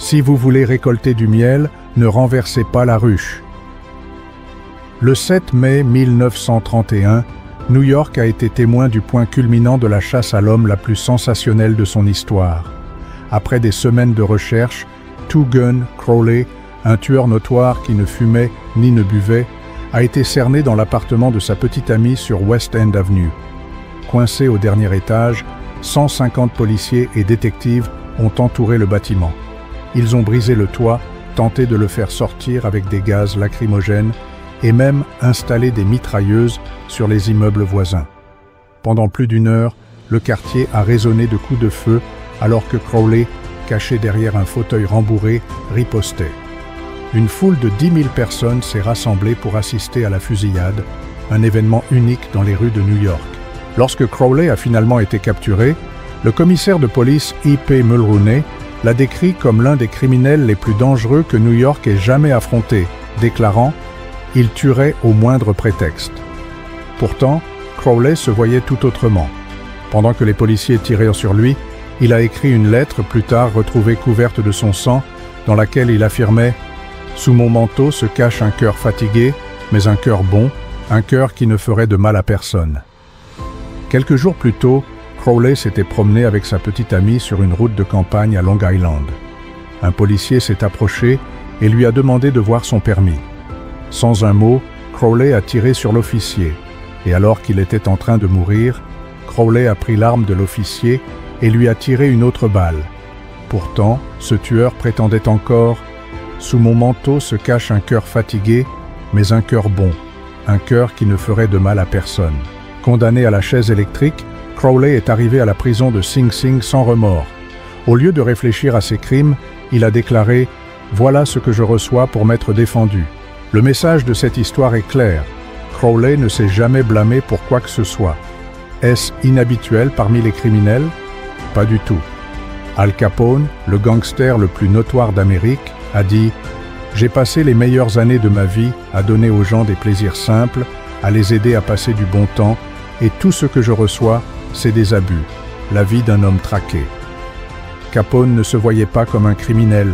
Si vous voulez récolter du miel, ne renversez pas la ruche. Le 7 mai 1931, New York a été témoin du point culminant de la chasse à l'homme la plus sensationnelle de son histoire. Après des semaines de recherche, Two Gun Crowley, un tueur notoire qui ne fumait ni ne buvait, a été cerné dans l'appartement de sa petite amie sur West End Avenue. Coincé au dernier étage, 150 policiers et détectives ont entouré le bâtiment. Ils ont brisé le toit, tenté de le faire sortir avec des gaz lacrymogènes et même installé des mitrailleuses sur les immeubles voisins. Pendant plus d'une heure, le quartier a résonné de coups de feu alors que Crowley, caché derrière un fauteuil rembourré, ripostait. Une foule de 10 000 personnes s'est rassemblée pour assister à la fusillade, un événement unique dans les rues de New York. Lorsque Crowley a finalement été capturé, le commissaire de police E.P. Mulrooney l'a décrit comme l'un des criminels les plus dangereux que New York ait jamais affronté, déclarant « Il tuerait au moindre prétexte ». Pourtant, Crowley se voyait tout autrement. Pendant que les policiers tiraient sur lui, il a écrit une lettre plus tard retrouvée couverte de son sang, dans laquelle il affirmait « Sous mon manteau se cache un cœur fatigué, mais un cœur bon, un cœur qui ne ferait de mal à personne ». Quelques jours plus tôt, Crowley s'était promené avec sa petite amie sur une route de campagne à Long Island. Un policier s'est approché et lui a demandé de voir son permis. Sans un mot, Crowley a tiré sur l'officier, et alors qu'il était en train de mourir, Crowley a pris l'arme de l'officier et lui a tiré une autre balle. Pourtant, ce tueur prétendait encore « Sous mon manteau se cache un cœur fatigué, mais un cœur bon, un cœur qui ne ferait de mal à personne ». Condamné à la chaise électrique, Crowley est arrivé à la prison de Sing Sing sans remords. Au lieu de réfléchir à ses crimes, il a déclaré « Voilà ce que je reçois pour m'être défendu ». Le message de cette histoire est clair. Crowley ne s'est jamais blâmé pour quoi que ce soit. Est-ce inhabituel parmi les criminels? Pas du tout. Al Capone, le gangster le plus notoire d'Amérique, a dit « J'ai passé les meilleures années de ma vie à donner aux gens des plaisirs simples, à les aider à passer du bon temps, et tout ce que je reçois, c'est des abus, la vie d'un homme traqué. » Capone ne se voyait pas comme un criminel,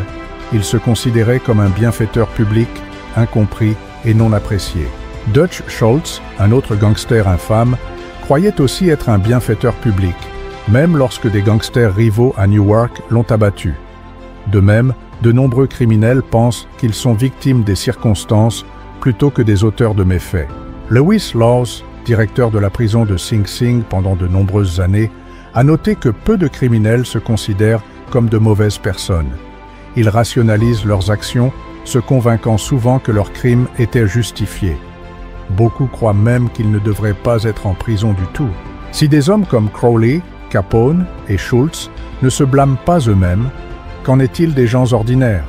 il se considérait comme un bienfaiteur public, incompris et non apprécié. Dutch Schultz, un autre gangster infâme, croyait aussi être un bienfaiteur public, même lorsque des gangsters rivaux à Newark l'ont abattu. De même, de nombreux criminels pensent qu'ils sont victimes des circonstances plutôt que des auteurs de méfaits. Lewis Laws, directeur de la prison de Sing Sing pendant de nombreuses années, a noté que peu de criminels se considèrent comme de mauvaises personnes. Ils rationalisent leurs actions, se convainquant souvent que leurs crimes étaient justifiés. Beaucoup croient même qu'ils ne devraient pas être en prison du tout. Si des hommes comme Crowley, Capone et Schultz ne se blâment pas eux-mêmes, qu'en est-il des gens ordinaires?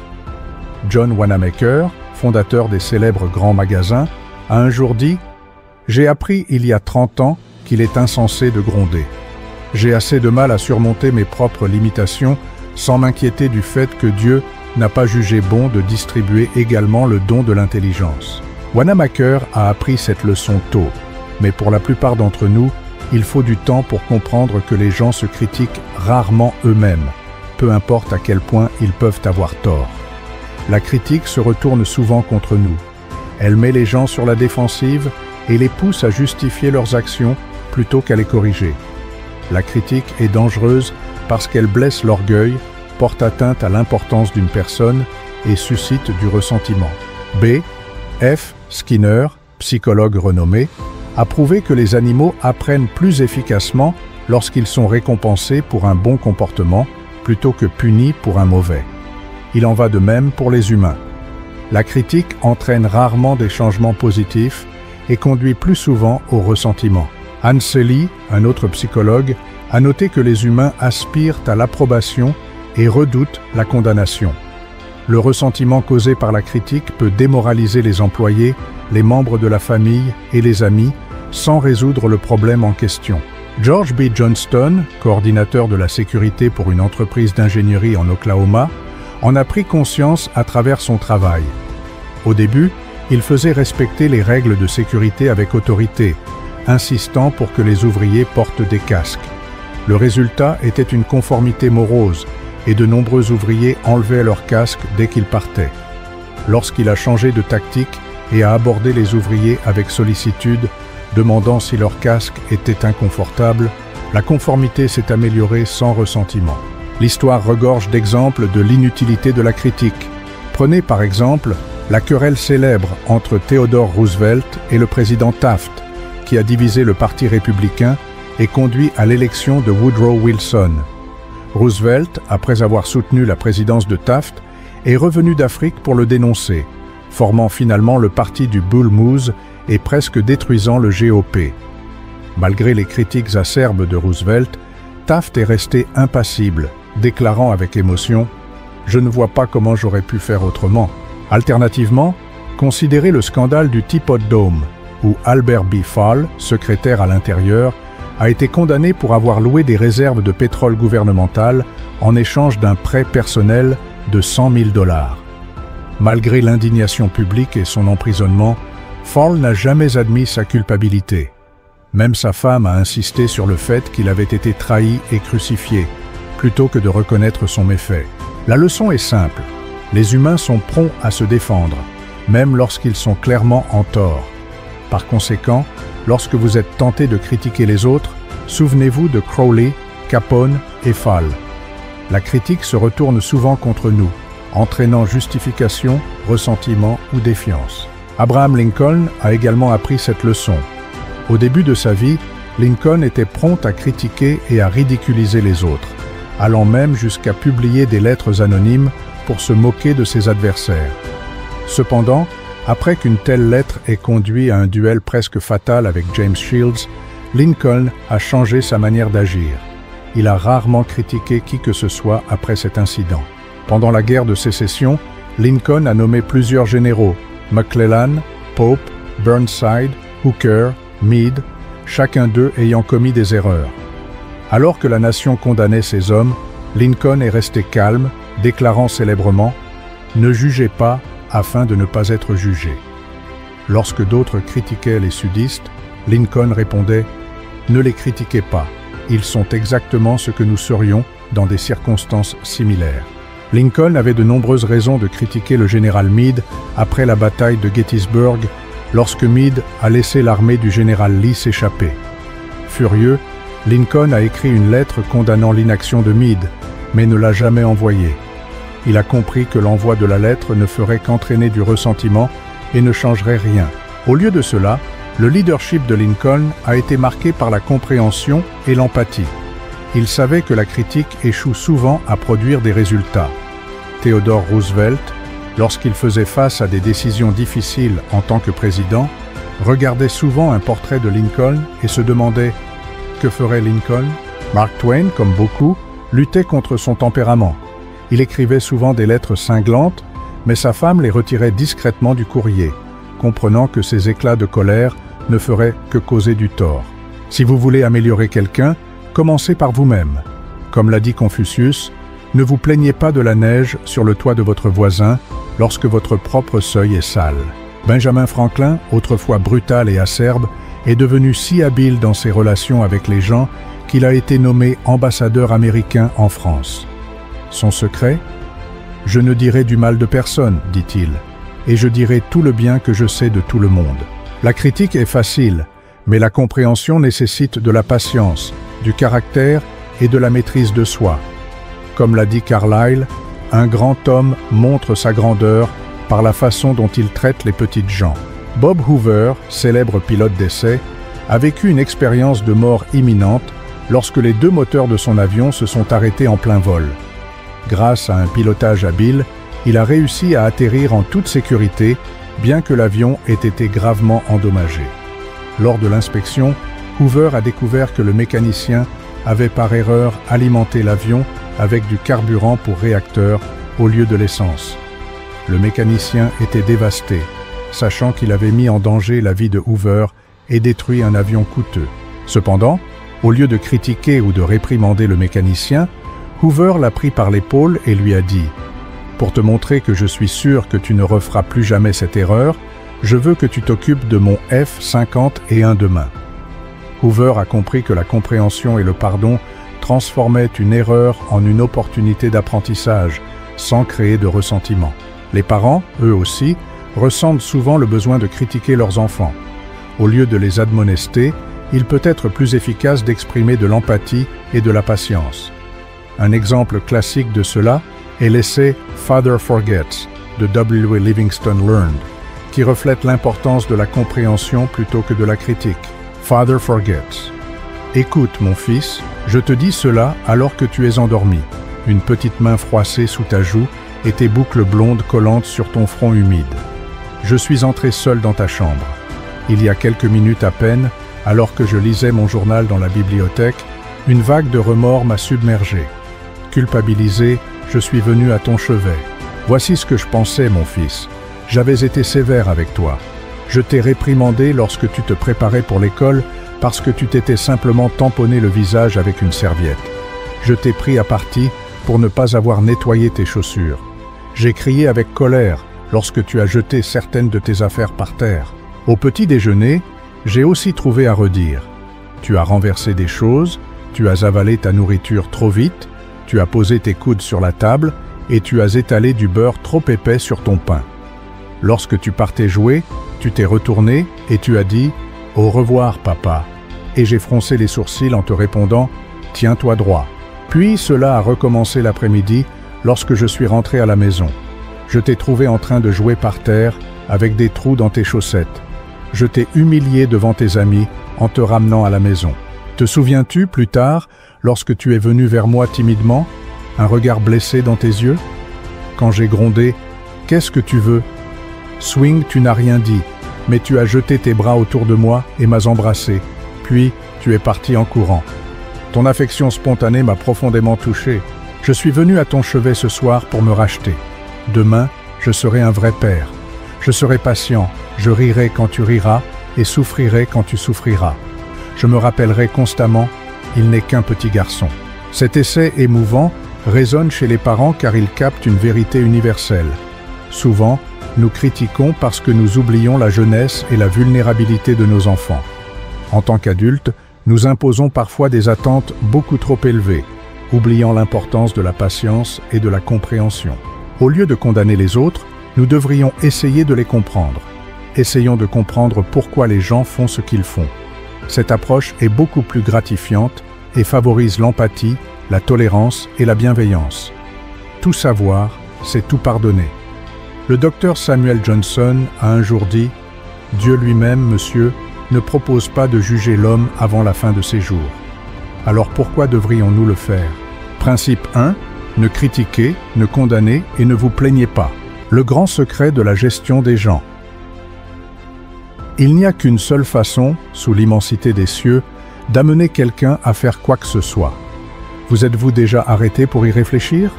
John Wanamaker, fondateur des célèbres grands magasins, a un jour dit « J'ai appris il y a 30 ans qu'il est insensé de gronder. J'ai assez de mal à surmonter mes propres limitations sans m'inquiéter du fait que Dieu n'a pas jugé bon de distribuer également le don de l'intelligence. » Wanamaker a appris cette leçon tôt, mais pour la plupart d'entre nous, il faut du temps pour comprendre que les gens se critiquent rarement eux-mêmes, peu importe à quel point ils peuvent avoir tort. La critique se retourne souvent contre nous. Elle met les gens sur la défensive et les pousse à justifier leurs actions plutôt qu'à les corriger. La critique est dangereuse parce qu'elle blesse l'orgueil, porte atteinte à l'importance d'une personne et suscite du ressentiment. B. F. Skinner, psychologue renommé, a prouvé que les animaux apprennent plus efficacement lorsqu'ils sont récompensés pour un bon comportement plutôt que punis pour un mauvais. Il en va de même pour les humains. La critique entraîne rarement des changements positifs et conduit plus souvent au ressentiment. Anne Selly, un autre psychologue, a noté que les humains aspirent à l'approbation et redoutent la condamnation. Le ressentiment causé par la critique peut démoraliser les employés, les membres de la famille et les amis, sans résoudre le problème en question. George B. Johnston, coordinateur de la sécurité pour une entreprise d'ingénierie en Oklahoma, en a pris conscience à travers son travail. Au début, il faisait respecter les règles de sécurité avec autorité, insistant pour que les ouvriers portent des casques. Le résultat était une conformité morose, et de nombreux ouvriers enlevaient leur casque dès qu'ils partaient. Lorsqu'il a changé de tactique et a abordé les ouvriers avec sollicitude, demandant si leur casque était inconfortable, la conformité s'est améliorée sans ressentiment. L'histoire regorge d'exemples de l'inutilité de la critique. Prenez par exemple la querelle célèbre entre Theodore Roosevelt et le président Taft, qui a divisé le Parti républicain et conduit à l'élection de Woodrow Wilson. Roosevelt, après avoir soutenu la présidence de Taft, est revenu d'Afrique pour le dénoncer, formant finalement le parti du Bull Moose et presque détruisant le GOP. Malgré les critiques acerbes de Roosevelt, Taft est resté impassible, déclarant avec émotion « Je ne vois pas comment j'aurais pu faire autrement ». Alternativement, considérez le scandale du Teapot Dome, où Albert B. Fall, secrétaire à l'Intérieur, a été condamné pour avoir loué des réserves de pétrole gouvernementales en échange d'un prêt personnel de $100 000. Malgré l'indignation publique et son emprisonnement, Fall n'a jamais admis sa culpabilité. Même sa femme a insisté sur le fait qu'il avait été trahi et crucifié, plutôt que de reconnaître son méfait. La leçon est simple. Les humains sont prompts à se défendre, même lorsqu'ils sont clairement en tort. Par conséquent, lorsque vous êtes tenté de critiquer les autres, souvenez-vous de Crowley, Capone et Fall. La critique se retourne souvent contre nous, entraînant justification, ressentiment ou défiance. Abraham Lincoln a également appris cette leçon. Au début de sa vie, Lincoln était prompt à critiquer et à ridiculiser les autres, allant même jusqu'à publier des lettres anonymes pour se moquer de ses adversaires. Cependant, après qu'une telle lettre ait conduit à un duel presque fatal avec James Shields, Lincoln a changé sa manière d'agir. Il a rarement critiqué qui que ce soit après cet incident. Pendant la guerre de sécession, Lincoln a nommé plusieurs généraux, McClellan, Pope, Burnside, Hooker, Meade, chacun d'eux ayant commis des erreurs. Alors que la nation condamnait ces hommes, Lincoln est resté calme, déclarant célèbrement « Ne jugez pas afin de ne pas être jugé ». Lorsque d'autres critiquaient les sudistes, Lincoln répondait « Ne les critiquez pas, ils sont exactement ce que nous serions dans des circonstances similaires ». Lincoln avait de nombreuses raisons de critiquer le général Meade après la bataille de Gettysburg, lorsque Meade a laissé l'armée du général Lee s'échapper. Furieux, Lincoln a écrit une lettre condamnant l'inaction de Meade, mais ne l'a jamais envoyée. Il a compris que l'envoi de la lettre ne ferait qu'entraîner du ressentiment et ne changerait rien. Au lieu de cela, le leadership de Lincoln a été marqué par la compréhension et l'empathie. Il savait que la critique échoue souvent à produire des résultats. Theodore Roosevelt, lorsqu'il faisait face à des décisions difficiles en tant que président, regardait souvent un portrait de Lincoln et se demandait « Que ferait Lincoln ?» Mark Twain, comme beaucoup, luttait contre son tempérament. Il écrivait souvent des lettres cinglantes, mais sa femme les retirait discrètement du courrier, comprenant que ces éclats de colère ne feraient que causer du tort. Si vous voulez améliorer quelqu'un, commencez par vous-même. Comme l'a dit Confucius, ne vous plaignez pas de la neige sur le toit de votre voisin lorsque votre propre seuil est sale. Benjamin Franklin, autrefois brutal et acerbe, est devenu si habile dans ses relations avec les gens qu'il a été nommé ambassadeur américain en France. Son secret ? « Je ne dirai du mal de personne, dit-il, et je dirai tout le bien que je sais de tout le monde. » La critique est facile, mais la compréhension nécessite de la patience, du caractère et de la maîtrise de soi. Comme l'a dit Carlyle, un grand homme montre sa grandeur par la façon dont il traite les petites gens. Bob Hoover, célèbre pilote d'essai, a vécu une expérience de mort imminente lorsque les deux moteurs de son avion se sont arrêtés en plein vol. Grâce à un pilotage habile, il a réussi à atterrir en toute sécurité, bien que l'avion ait été gravement endommagé. Lors de l'inspection, Hoover a découvert que le mécanicien avait par erreur alimenté l'avion avec du carburant pour réacteur au lieu de l'essence. Le mécanicien était dévasté, sachant qu'il avait mis en danger la vie de Hoover et détruit un avion coûteux. Cependant, au lieu de critiquer ou de réprimander le mécanicien, Hoover l'a pris par l'épaule et lui a dit « Pour te montrer que je suis sûr que tu ne referas plus jamais cette erreur, je veux que tu t'occupes de mon F-51 demain. » Hoover a compris que la compréhension et le pardon transformait une erreur en une opportunité d'apprentissage, sans créer de ressentiment. Les parents, eux aussi, ressentent souvent le besoin de critiquer leurs enfants. Au lieu de les admonester, il peut être plus efficace d'exprimer de l'empathie et de la patience. Un exemple classique de cela est l'essai « Father Forgets » de W. Livingston Learned, qui reflète l'importance de la compréhension plutôt que de la critique. Father Forgets. Écoute, mon fils, je te dis cela alors que tu es endormi, une petite main froissée sous ta joue et tes boucles blondes collantes sur ton front humide. Je suis entré seul dans ta chambre. Il y a quelques minutes à peine, alors que je lisais mon journal dans la bibliothèque, une vague de remords m'a submergé. Culpabilisé, je suis venu à ton chevet. Voici ce que je pensais, mon fils. J'avais été sévère avec toi. Je t'ai réprimandé lorsque tu te préparais pour l'école parce que tu t'étais simplement tamponné le visage avec une serviette. Je t'ai pris à partie pour ne pas avoir nettoyé tes chaussures. J'ai crié avec colère lorsque tu as jeté certaines de tes affaires par terre. Au petit déjeuner, j'ai aussi trouvé à redire. Tu as renversé des choses, tu as avalé ta nourriture trop vite, tu as posé tes coudes sur la table et tu as étalé du beurre trop épais sur ton pain. Lorsque tu partais jouer, tu t'es retourné et tu as dit « Au revoir, papa ». Et j'ai froncé les sourcils en te répondant « Tiens-toi droit ». Puis cela a recommencé l'après-midi lorsque je suis rentré à la maison. Je t'ai trouvé en train de jouer par terre avec des trous dans tes chaussettes. Je t'ai humilié devant tes amis en te ramenant à la maison. Te souviens-tu, plus tard, lorsque tu es venu vers moi timidement, un regard blessé dans tes yeux? Quand j'ai grondé « Qu'est-ce que tu veux ?» Swing, tu n'as rien dit, mais tu as jeté tes bras autour de moi et m'as embrassé. Puis, tu es parti en courant. Ton affection spontanée m'a profondément touché. Je suis venu à ton chevet ce soir pour me racheter. Demain, je serai un vrai père. Je serai patient, je rirai quand tu riras et souffrirai quand tu souffriras. Je me rappellerai constamment, il n'est qu'un petit garçon. Cet essai émouvant résonne chez les parents car il capte une vérité universelle. Souvent, nous critiquons parce que nous oublions la jeunesse et la vulnérabilité de nos enfants. En tant qu'adultes, nous imposons parfois des attentes beaucoup trop élevées, oubliant l'importance de la patience et de la compréhension. Au lieu de condamner les autres, nous devrions essayer de les comprendre. Essayons de comprendre pourquoi les gens font ce qu'ils font. Cette approche est beaucoup plus gratifiante et favorise l'empathie, la tolérance et la bienveillance. Tout savoir, c'est tout pardonner. Le docteur Samuel Johnson a un jour dit « Dieu lui-même, monsieur, ne propose pas de juger l'homme avant la fin de ses jours. Alors pourquoi devrions-nous le faire ? Principe 1. Ne critiquez, ne condamnez et ne vous plaignez pas. Le grand secret de la gestion des gens. Il n'y a qu'une seule façon, sous l'immensité des cieux, d'amener quelqu'un à faire quoi que ce soit. Vous êtes-vous déjà arrêté pour y réfléchir ?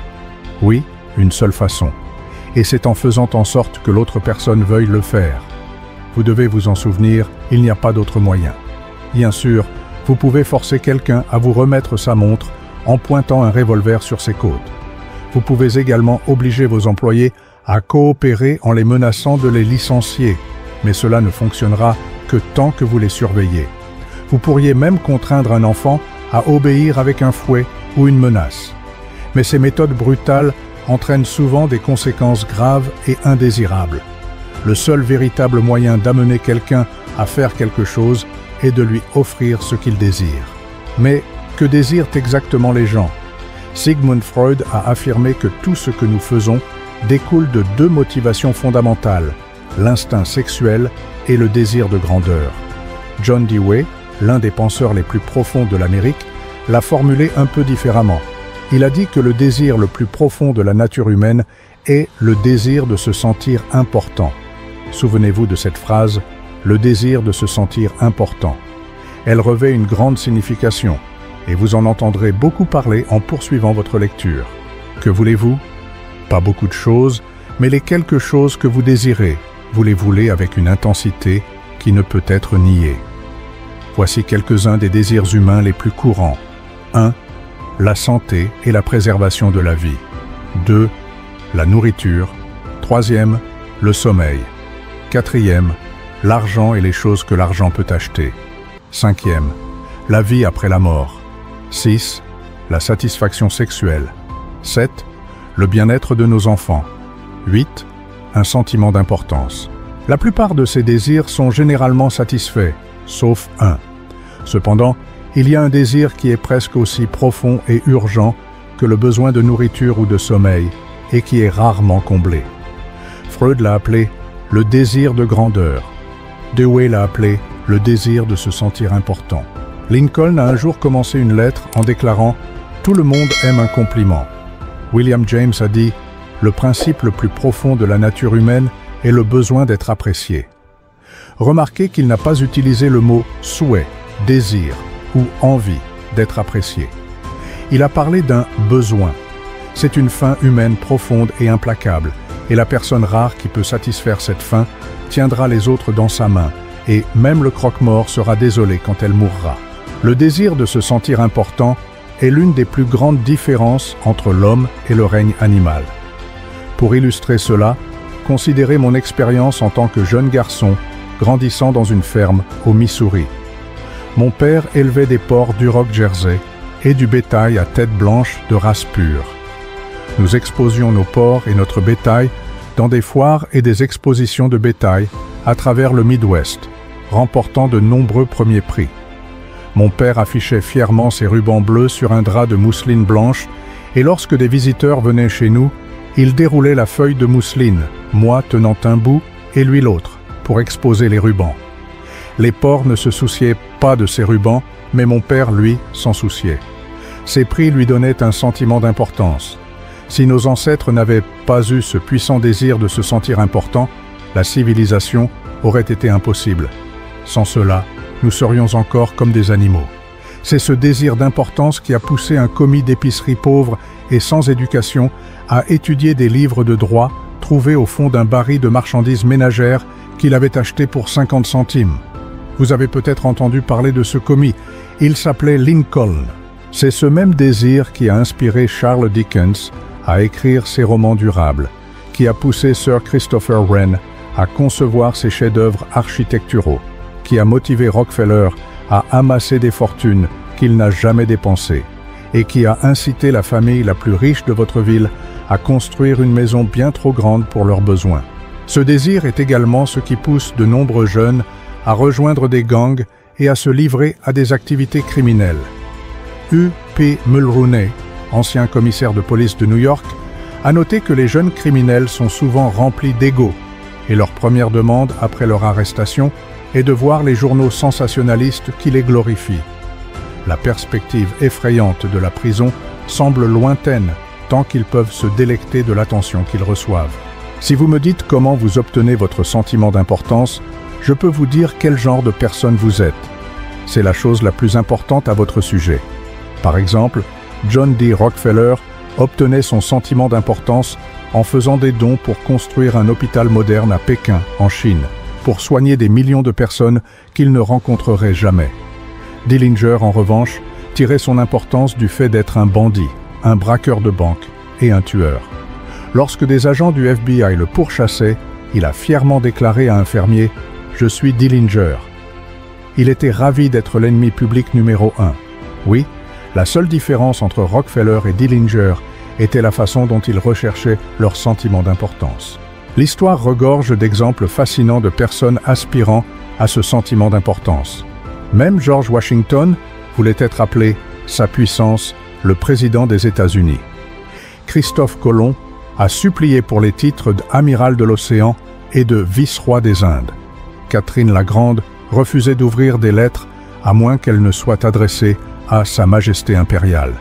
Oui, une seule façon. Et c'est en faisant en sorte que l'autre personne veuille le faire. Vous devez vous en souvenir, il n'y a pas d'autre moyen. Bien sûr, vous pouvez forcer quelqu'un à vous remettre sa montre en pointant un revolver sur ses côtes. Vous pouvez également obliger vos employés à coopérer en les menaçant de les licencier, mais cela ne fonctionnera que tant que vous les surveillez. Vous pourriez même contraindre un enfant à obéir avec un fouet ou une menace. Mais ces méthodes brutales entraînent souvent des conséquences graves et indésirables. Le seul véritable moyen d'amener quelqu'un à faire quelque chose est de lui offrir ce qu'il désire. Mais que désirent exactement les gens ? Sigmund Freud a affirmé que tout ce que nous faisons découle de deux motivations fondamentales, l'instinct sexuel et le désir de grandeur. John Dewey, l'un des penseurs les plus profonds de l'Amérique, l'a formulé un peu différemment. Il a dit que le désir le plus profond de la nature humaine est le désir de se sentir important. Souvenez-vous de cette phrase, le désir de se sentir important. Elle revêt une grande signification, et vous en entendrez beaucoup parler en poursuivant votre lecture. Que voulez-vous ? Pas beaucoup de choses, mais les quelques choses que vous désirez, vous les voulez avec une intensité qui ne peut être niée. Voici quelques-uns des désirs humains les plus courants. 1. La santé et la préservation de la vie. 2. La nourriture. 3e, le sommeil. 4e, l'argent et les choses que l'argent peut acheter. 5e, la vie après la mort. 6. la satisfaction sexuelle. 7. Le bien-être de nos enfants. 8. Un sentiment d'importance. La plupart de ces désirs sont généralement satisfaits, sauf un. Cependant, il y a un désir qui est presque aussi profond et urgent que le besoin de nourriture ou de sommeil, et qui est rarement comblé. Freud l'a appelé le désir de grandeur. Dewey l'a appelé le désir de se sentir important. Lincoln a un jour commencé une lettre en déclarant « Tout le monde aime un compliment ». William James a dit « Le principe le plus profond de la nature humaine est le besoin d'être apprécié ». Remarquez qu'il n'a pas utilisé le mot « souhait », « désir » ou « envie » d'être apprécié. Il a parlé d'un « besoin ». C'est une faim humaine profonde et implacable, et la personne rare qui peut satisfaire cette faim tiendra les autres dans sa main, et même le croque-mort sera désolé quand elle mourra. Le désir de se sentir important est l'une des plus grandes différences entre l'homme et le règne animal. Pour illustrer cela, considérez mon expérience en tant que jeune garçon grandissant dans une ferme au Missouri. Mon père élevait des porcs d'Urok Jersey et du bétail à tête blanche de race pure. Nous exposions nos porcs et notre bétail dans des foires et des expositions de bétail à travers le Midwest, remportant de nombreux premiers prix. Mon père affichait fièrement ses rubans bleus sur un drap de mousseline blanche, et lorsque des visiteurs venaient chez nous, il déroulait la feuille de mousseline, moi tenant un bout et lui l'autre, pour exposer les rubans. Les porcs ne se souciaient pas de ces rubans, mais mon père, lui, s'en souciait. Ces prix lui donnaient un sentiment d'importance. Si nos ancêtres n'avaient pas eu ce puissant désir de se sentir important, la civilisation aurait été impossible. Sans cela, nous serions encore comme des animaux. C'est ce désir d'importance qui a poussé un commis d'épicerie pauvre et sans éducation à étudier des livres de droit trouvés au fond d'un baril de marchandises ménagères qu'il avait acheté pour 50 centimes. Vous avez peut-être entendu parler de ce commis. Il s'appelait Lincoln. C'est ce même désir qui a inspiré Charles Dickens à écrire ses romans durables, qui a poussé Sir Christopher Wren à concevoir ses chefs-d'œuvre architecturaux, qui a motivé Rockefeller à amasser des fortunes qu'il n'a jamais dépensées, et qui a incité la famille la plus riche de votre ville à construire une maison bien trop grande pour leurs besoins. Ce désir est également ce qui pousse de nombreux jeunes à rejoindre des gangs et à se livrer à des activités criminelles. U.P. Mulrooney, ancien commissaire de police de New York, a noté que les jeunes criminels sont souvent remplis d'ego, et leur première demande après leur arrestation est de voir les journaux sensationnalistes qui les glorifient. La perspective effrayante de la prison semble lointaine tant qu'ils peuvent se délecter de l'attention qu'ils reçoivent. Si vous me dites comment vous obtenez votre sentiment d'importance, je peux vous dire quel genre de personne vous êtes. C'est la chose la plus importante à votre sujet. Par exemple, John D. Rockefeller obtenait son sentiment d'importance en faisant des dons pour construire un hôpital moderne à Pékin, en Chine, pour soigner des millions de personnes qu'il ne rencontrerait jamais. Dillinger, en revanche, tirait son importance du fait d'être un bandit, un braqueur de banque et un tueur. Lorsque des agents du FBI le pourchassaient, il a fièrement déclaré à un fermier « Je suis Dillinger ». Il était ravi d'être l'ennemi public numéro 1. Oui, la seule différence entre Rockefeller et Dillinger était la façon dont ils recherchaient leur sentiment d'importance. L'histoire regorge d'exemples fascinants de personnes aspirant à ce sentiment d'importance. Même George Washington voulait être appelé « Sa puissance, le président des États-Unis ». Christophe Colomb a supplié pour les titres d'amiral de l'océan et de vice-roi des Indes. Catherine la Grande refusait d'ouvrir des lettres à moins qu'elles ne soient adressées à Sa Majesté impériale.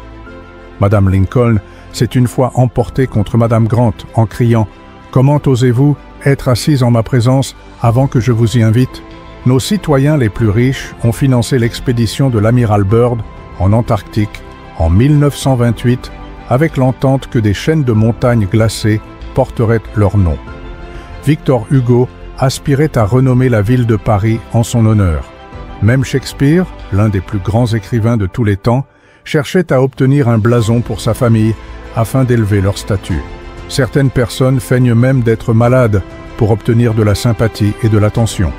Madame Lincoln s'est une fois emportée contre Madame Grant en criant « Comment osez-vous être assise en ma présence avant que je vous y invite ?» Nos citoyens les plus riches ont financé l'expédition de l'amiral Byrd en Antarctique en 1928 avec l'entente que des chaînes de montagnes glacées porteraient leur nom. Victor Hugo aspirait à renommer la ville de Paris en son honneur. Même Shakespeare, l'un des plus grands écrivains de tous les temps, cherchait à obtenir un blason pour sa famille afin d'élever leur statut. Certaines personnes feignent même d'être malades pour obtenir de la sympathie et de l'attention.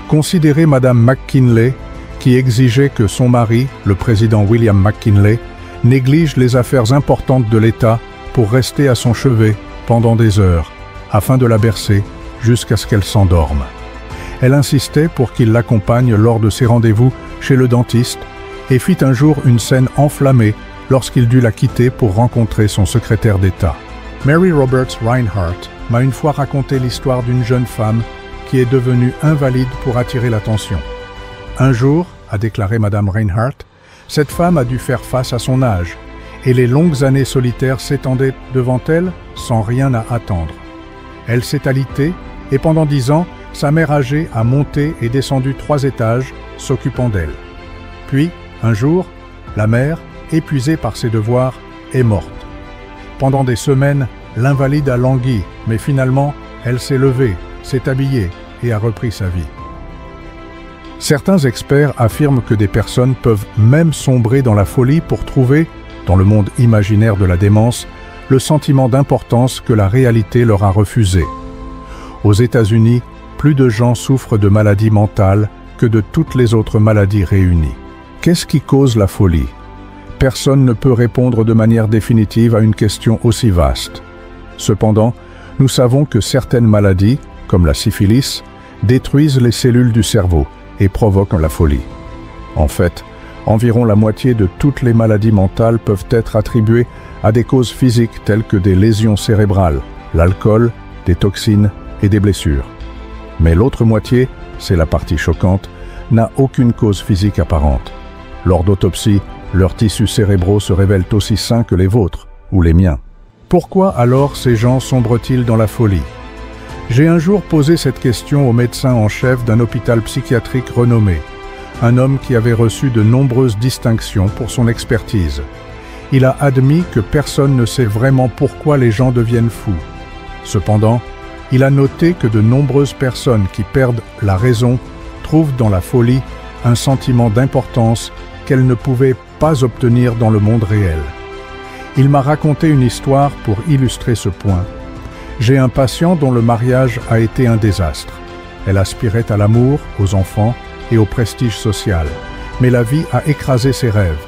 Considérez Madame McKinley, qui exigeait que son mari, le président William McKinley, néglige les affaires importantes de l'État pour rester à son chevet pendant des heures, afin de la bercer jusqu'à ce qu'elle s'endorme. Elle insistait pour qu'il l'accompagne lors de ses rendez-vous chez le dentiste et fit un jour une scène enflammée lorsqu'il dut la quitter pour rencontrer son secrétaire d'État. Mary Roberts Rinehart m'a une fois raconté l'histoire d'une jeune femme qui est devenue invalide pour attirer l'attention. Un jour, a déclaré Madame Rinehart, cette femme a dû faire face à son âge, et les longues années solitaires s'étendaient devant elle sans rien à attendre. Elle s'est alitée, et pendant 10 ans, sa mère âgée a monté et descendu 3 étages, s'occupant d'elle. Puis, un jour, la mère, épuisée par ses devoirs, est morte. Pendant des semaines, l'invalide a langui, mais finalement, elle s'est levée, s'est habillée et a repris sa vie. Certains experts affirment que des personnes peuvent même sombrer dans la folie pour trouver, dans le monde imaginaire de la démence, le sentiment d'importance que la réalité leur a refusé. Aux États-Unis, plus de gens souffrent de maladies mentales que de toutes les autres maladies réunies. Qu'est-ce qui cause la folie? Personne ne peut répondre de manière définitive à une question aussi vaste. Cependant, nous savons que certaines maladies, comme la syphilis, détruisent les cellules du cerveau et provoquent la folie. En fait, environ la moitié de toutes les maladies mentales peuvent être attribuées à des causes physiques telles que des lésions cérébrales, l'alcool, des toxines et des blessures. Mais l'autre moitié, c'est la partie choquante, n'a aucune cause physique apparente. Lors d'autopsie, leurs tissus cérébraux se révèlent aussi sains que les vôtres, ou les miens. Pourquoi alors ces gens sombrent-ils dans la folie? J'ai un jour posé cette question au médecin en chef d'un hôpital psychiatrique renommé, un homme qui avait reçu de nombreuses distinctions pour son expertise. Il a admis que personne ne sait vraiment pourquoi les gens deviennent fous. Cependant, il a noté que de nombreuses personnes qui perdent la raison trouvent dans la folie un sentiment d'importance qu'elles ne pouvaient pas obtenir dans le monde réel. Il m'a raconté une histoire pour illustrer ce point. J'ai un patient dont le mariage a été un désastre. Elle aspirait à l'amour, aux enfants et au prestige social. Mais la vie a écrasé ses rêves.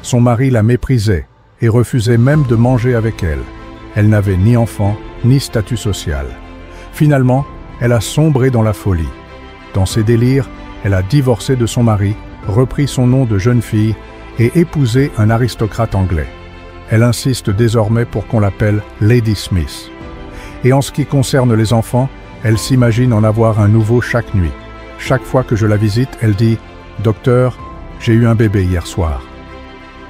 Son mari la méprisait et refusait même de manger avec elle. Elle n'avait ni enfant, ni statut social. Finalement, elle a sombré dans la folie. Dans ses délires, elle a divorcé de son mari, repris son nom de jeune fille et épousé un aristocrate anglais. Elle insiste désormais pour qu'on l'appelle Lady Smith. Et en ce qui concerne les enfants, elle s'imagine en avoir un nouveau chaque nuit. Chaque fois que je la visite, elle dit « Docteur, j'ai eu un bébé hier soir ».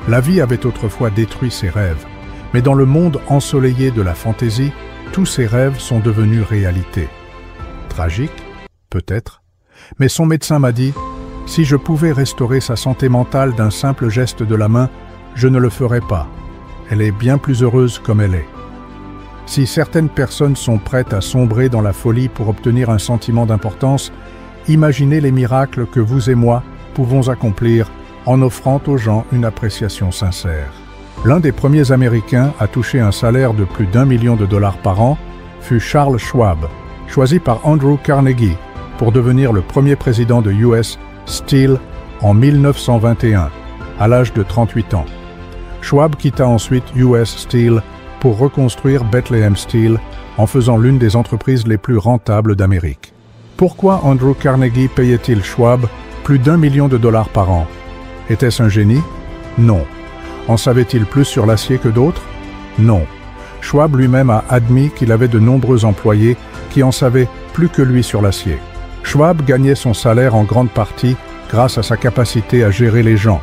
La vie avait autrefois détruit ses rêves, mais dans le monde ensoleillé de la fantaisie, tous ses rêves sont devenus réalité. Tragique, peut-être, mais son médecin m'a dit « Si je pouvais restaurer sa santé mentale d'un simple geste de la main, je ne le ferais pas. Elle est bien plus heureuse comme elle est. » Si certaines personnes sont prêtes à sombrer dans la folie pour obtenir un sentiment d'importance, imaginez les miracles que vous et moi pouvons accomplir en offrant aux gens une appréciation sincère. L'un des premiers Américains à toucher un salaire de plus d'1 million de dollars par an fut Charles Schwab, choisi par Andrew Carnegie pour devenir le premier président de US Steel en 1921, à l'âge de 38 ans. Schwab quitta ensuite US Steel pour reconstruire Bethlehem Steel en faisant l'une des entreprises les plus rentables d'Amérique. Pourquoi Andrew Carnegie payait-il Schwab plus d'1 million de dollars par an? Était-ce un génie? Non. En savait-il plus sur l'acier que d'autres? Non. Schwab lui-même a admis qu'il avait de nombreux employés qui en savaient plus que lui sur l'acier. Schwab gagnait son salaire en grande partie grâce à sa capacité à gérer les gens.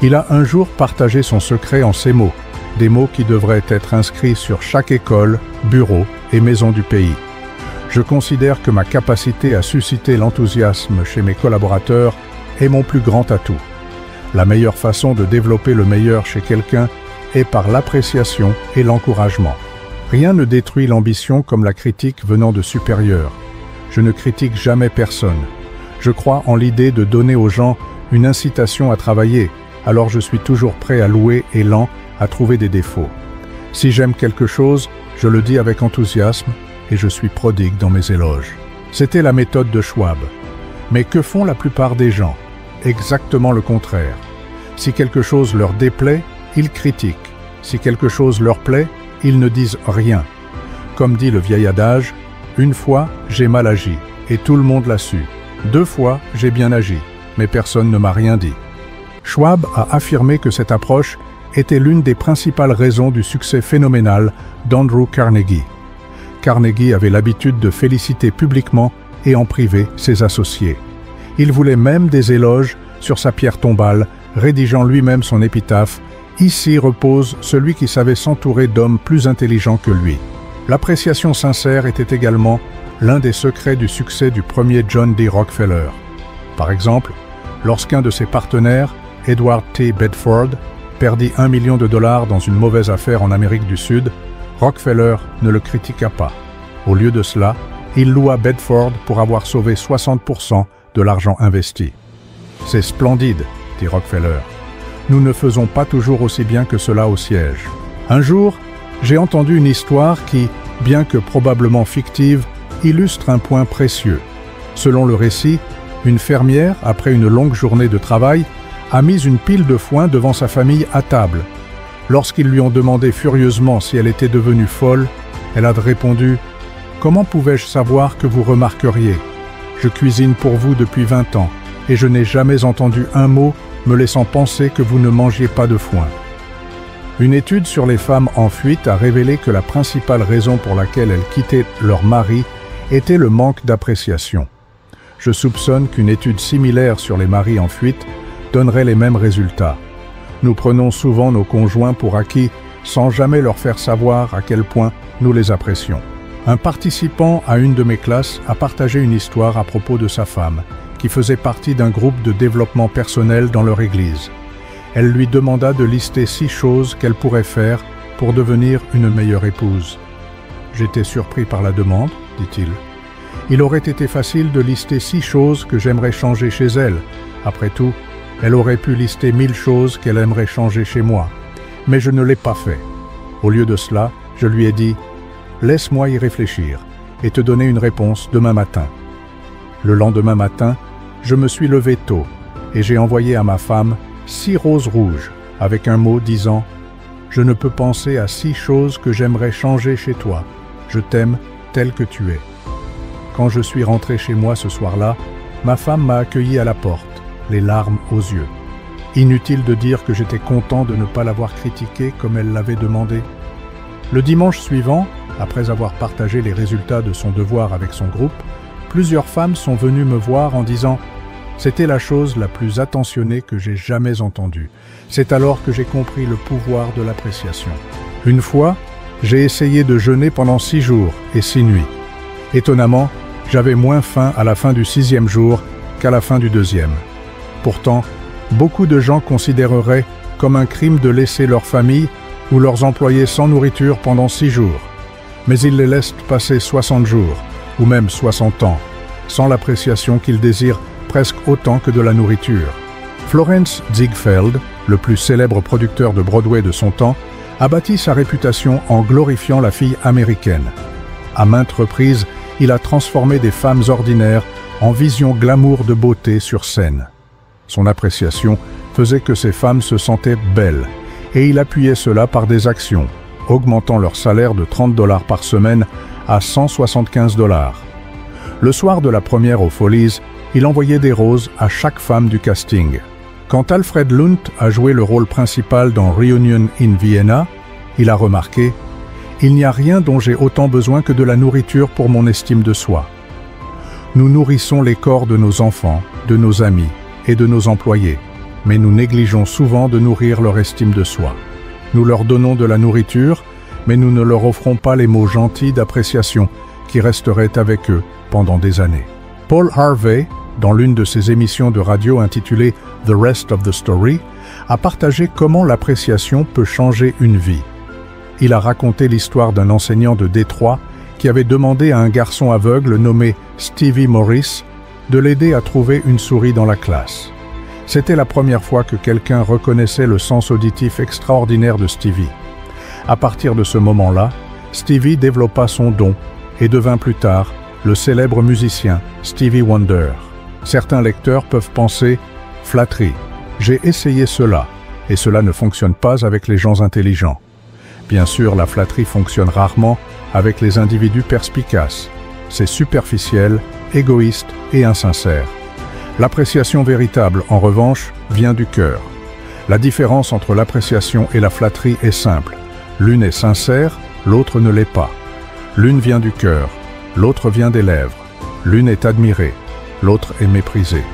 Il a un jour partagé son secret en ces mots, des mots qui devraient être inscrits sur chaque école, bureau et maison du pays. Je considère que ma capacité à susciter l'enthousiasme chez mes collaborateurs est mon plus grand atout. La meilleure façon de développer le meilleur chez quelqu'un est par l'appréciation et l'encouragement. Rien ne détruit l'ambition comme la critique venant de supérieurs. Je ne critique jamais personne. Je crois en l'idée de donner aux gens une incitation à travailler, alors je suis toujours prêt à louer et lent à trouver des défauts. Si j'aime quelque chose, je le dis avec enthousiasme et je suis prodigue dans mes éloges. C'était la méthode de Schwab. Mais que font la plupart des gens? Exactement le contraire. Si quelque chose leur déplaît, ils critiquent. Si quelque chose leur plaît, ils ne disent rien. Comme dit le vieil adage, une fois, j'ai mal agi, et tout le monde l'a su. 2 fois, j'ai bien agi, mais personne ne m'a rien dit. Schwab a affirmé que cette approche était l'une des principales raisons du succès phénoménal d'Andrew Carnegie. Carnegie avait l'habitude de féliciter publiquement et en privé ses associés. Il voulait même des éloges sur sa pierre tombale, rédigeant lui-même son épitaphe « Ici repose celui qui savait s'entourer d'hommes plus intelligents que lui ». L'appréciation sincère était également l'un des secrets du succès du premier John D. Rockefeller. Par exemple, lorsqu'un de ses partenaires, Edward T. Bedford, perdit $1 million dans une mauvaise affaire en Amérique du Sud, Rockefeller ne le critiqua pas. Au lieu de cela, il loua Bedford pour avoir sauvé 60% de l'argent investi. « C'est splendide », dit Rockefeller. « Nous ne faisons pas toujours aussi bien que cela au siège. » Un jour, j'ai entendu une histoire qui, bien que probablement fictive, illustre un point précieux. Selon le récit, une fermière, après une longue journée de travail, a mis une pile de foin devant sa famille à table. Lorsqu'ils lui ont demandé furieusement si elle était devenue folle, elle a répondu « Comment pouvais-je savoir que vous remarqueriez ? Je cuisine pour vous depuis 20 ans, et je n'ai jamais entendu un mot me laissant penser que vous ne mangiez pas de foin. » Une étude sur les femmes en fuite a révélé que la principale raison pour laquelle elles quittaient leur mari était le manque d'appréciation. Je soupçonne qu'une étude similaire sur les maris en fuite donnerait les mêmes résultats. Nous prenons souvent nos conjoints pour acquis sans jamais leur faire savoir à quel point nous les apprécions. Un participant à une de mes classes a partagé une histoire à propos de sa femme, qui faisait partie d'un groupe de développement personnel dans leur église. Elle lui demanda de lister 6 choses qu'elle pourrait faire pour devenir une meilleure épouse. « J'étais surpris par la demande, dit-il. Il aurait été facile de lister 6 choses que j'aimerais changer chez elle. Après tout, elle aurait pu lister 1000 choses qu'elle aimerait changer chez moi. Mais je ne l'ai pas fait. Au lieu de cela, je lui ai dit « Laisse-moi y réfléchir et te donner une réponse demain matin. » Le lendemain matin, je me suis levé tôt et j'ai envoyé à ma femme 6 roses rouges avec un mot disant « Je ne peux penser à 6 choses que j'aimerais changer chez toi. Je t'aime tel que tu es. » Quand je suis rentré chez moi ce soir-là, ma femme m'a accueilli à la porte, les larmes aux yeux. Inutile de dire que j'étais content de ne pas l'avoir critiquée comme elle l'avait demandé. Le dimanche suivant, après avoir partagé les résultats de son devoir avec son groupe, plusieurs femmes sont venues me voir en disant « C'était la chose la plus attentionnée que j'ai jamais entendue. C'est alors que j'ai compris le pouvoir de l'appréciation. » Une fois, j'ai essayé de jeûner pendant 6 jours et 6 nuits. Étonnamment, j'avais moins faim à la fin du 6e jour qu'à la fin du 2e. Pourtant, beaucoup de gens considéreraient comme un crime de laisser leur famille ou leurs employés sans nourriture pendant 6 jours. Mais ils les laissent passer 60 jours, ou même 60 ans, sans l'appréciation qu'ils désirent presque autant que de la nourriture. Florence Ziegfeld, le plus célèbre producteur de Broadway de son temps, a bâti sa réputation en glorifiant la fille américaine. À maintes reprises, il a transformé des femmes ordinaires en visions glamour de beauté sur scène. Son appréciation faisait que ces femmes se sentaient belles, et il appuyait cela par des actions, augmentant leur salaire de $30 par semaine à $175. Le soir de la première aux Folies, il envoyait des roses à chaque femme du casting. Quand Alfred Lunt a joué le rôle principal dans Reunion in Vienna, il a remarqué « Il n'y a rien dont j'ai autant besoin que de la nourriture pour mon estime de soi. » Nous nourrissons les corps de nos enfants, de nos amis et de nos employés, mais nous négligeons souvent de nourrir leur estime de soi. Nous leur donnons de la nourriture, mais nous ne leur offrons pas les mots gentils d'appréciation qui resteraient avec eux pendant des années. Paul Harvey, dans l'une de ses émissions de radio intitulée « The Rest of the Story », a partagé comment l'appréciation peut changer une vie. Il a raconté l'histoire d'un enseignant de Détroit qui avait demandé à un garçon aveugle nommé Stevie Morris de l'aider à trouver une souris dans la classe. C'était la première fois que quelqu'un reconnaissait le sens auditif extraordinaire de Stevie. À partir de ce moment-là, Stevie développa son don et devint plus tard le célèbre musicien Stevie Wonder. Certains lecteurs peuvent penser « Flatterie, j'ai essayé cela et cela ne fonctionne pas avec les gens intelligents. Bien sûr, la flatterie fonctionne rarement avec les individus perspicaces. C'est superficiel, égoïste et insincère. L'appréciation véritable, en revanche, vient du cœur. La différence entre l'appréciation et la flatterie est simple. L'une est sincère, l'autre ne l'est pas. L'une vient du cœur, l'autre vient des lèvres. L'une est admirée, l'autre est méprisée.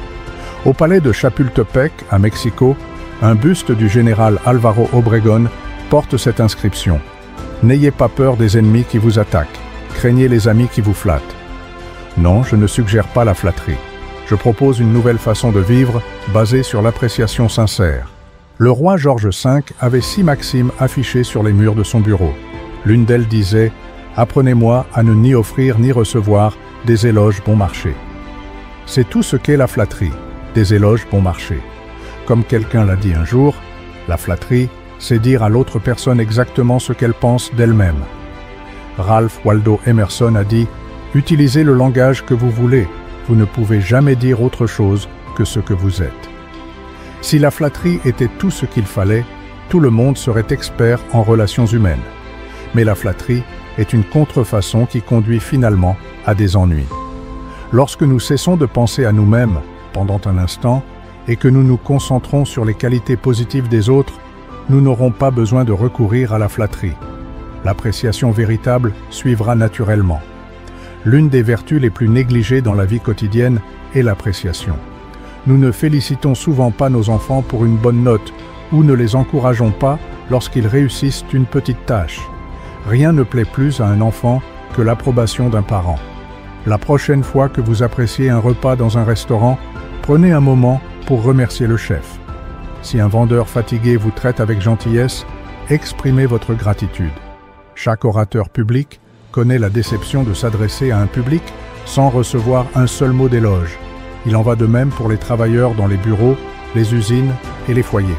Au palais de Chapultepec, à Mexico, un buste du général Álvaro Obregón porte cette inscription. « N'ayez pas peur des ennemis qui vous attaquent, craignez les amis qui vous flattent. » Non, je ne suggère pas la flatterie. Je propose une nouvelle façon de vivre basée sur l'appréciation sincère. Le roi George V avait 6 maximes affichées sur les murs de son bureau. L'une d'elles disait « Apprenez-moi à ne ni offrir ni recevoir des éloges bon marché. » C'est tout ce qu'est la flatterie, des éloges bon marché. Comme quelqu'un l'a dit un jour, la flatterie, c'est dire à l'autre personne exactement ce qu'elle pense d'elle-même. Ralph Waldo Emerson a dit « Utilisez le langage que vous voulez, vous ne pouvez jamais dire autre chose que ce que vous êtes. » Si la flatterie était tout ce qu'il fallait, tout le monde serait expert en relations humaines. Mais la flatterie est une contrefaçon qui conduit finalement à des ennuis. Lorsque nous cessons de penser à nous-mêmes pendant un instant et que nous nous concentrons sur les qualités positives des autres, nous n'aurons pas besoin de recourir à la flatterie. L'appréciation véritable suivra naturellement. L'une des vertus les plus négligées dans la vie quotidienne est l'appréciation. Nous ne félicitons souvent pas nos enfants pour une bonne note ou ne les encourageons pas lorsqu'ils réussissent une petite tâche. Rien ne plaît plus à un enfant que l'approbation d'un parent. La prochaine fois que vous appréciez un repas dans un restaurant, prenez un moment pour remercier le chef. Si un vendeur fatigué vous traite avec gentillesse, exprimez votre gratitude. Chaque orateur public connaît la déception de s'adresser à un public sans recevoir un seul mot d'éloge. Il en va de même pour les travailleurs dans les bureaux, les usines et les foyers.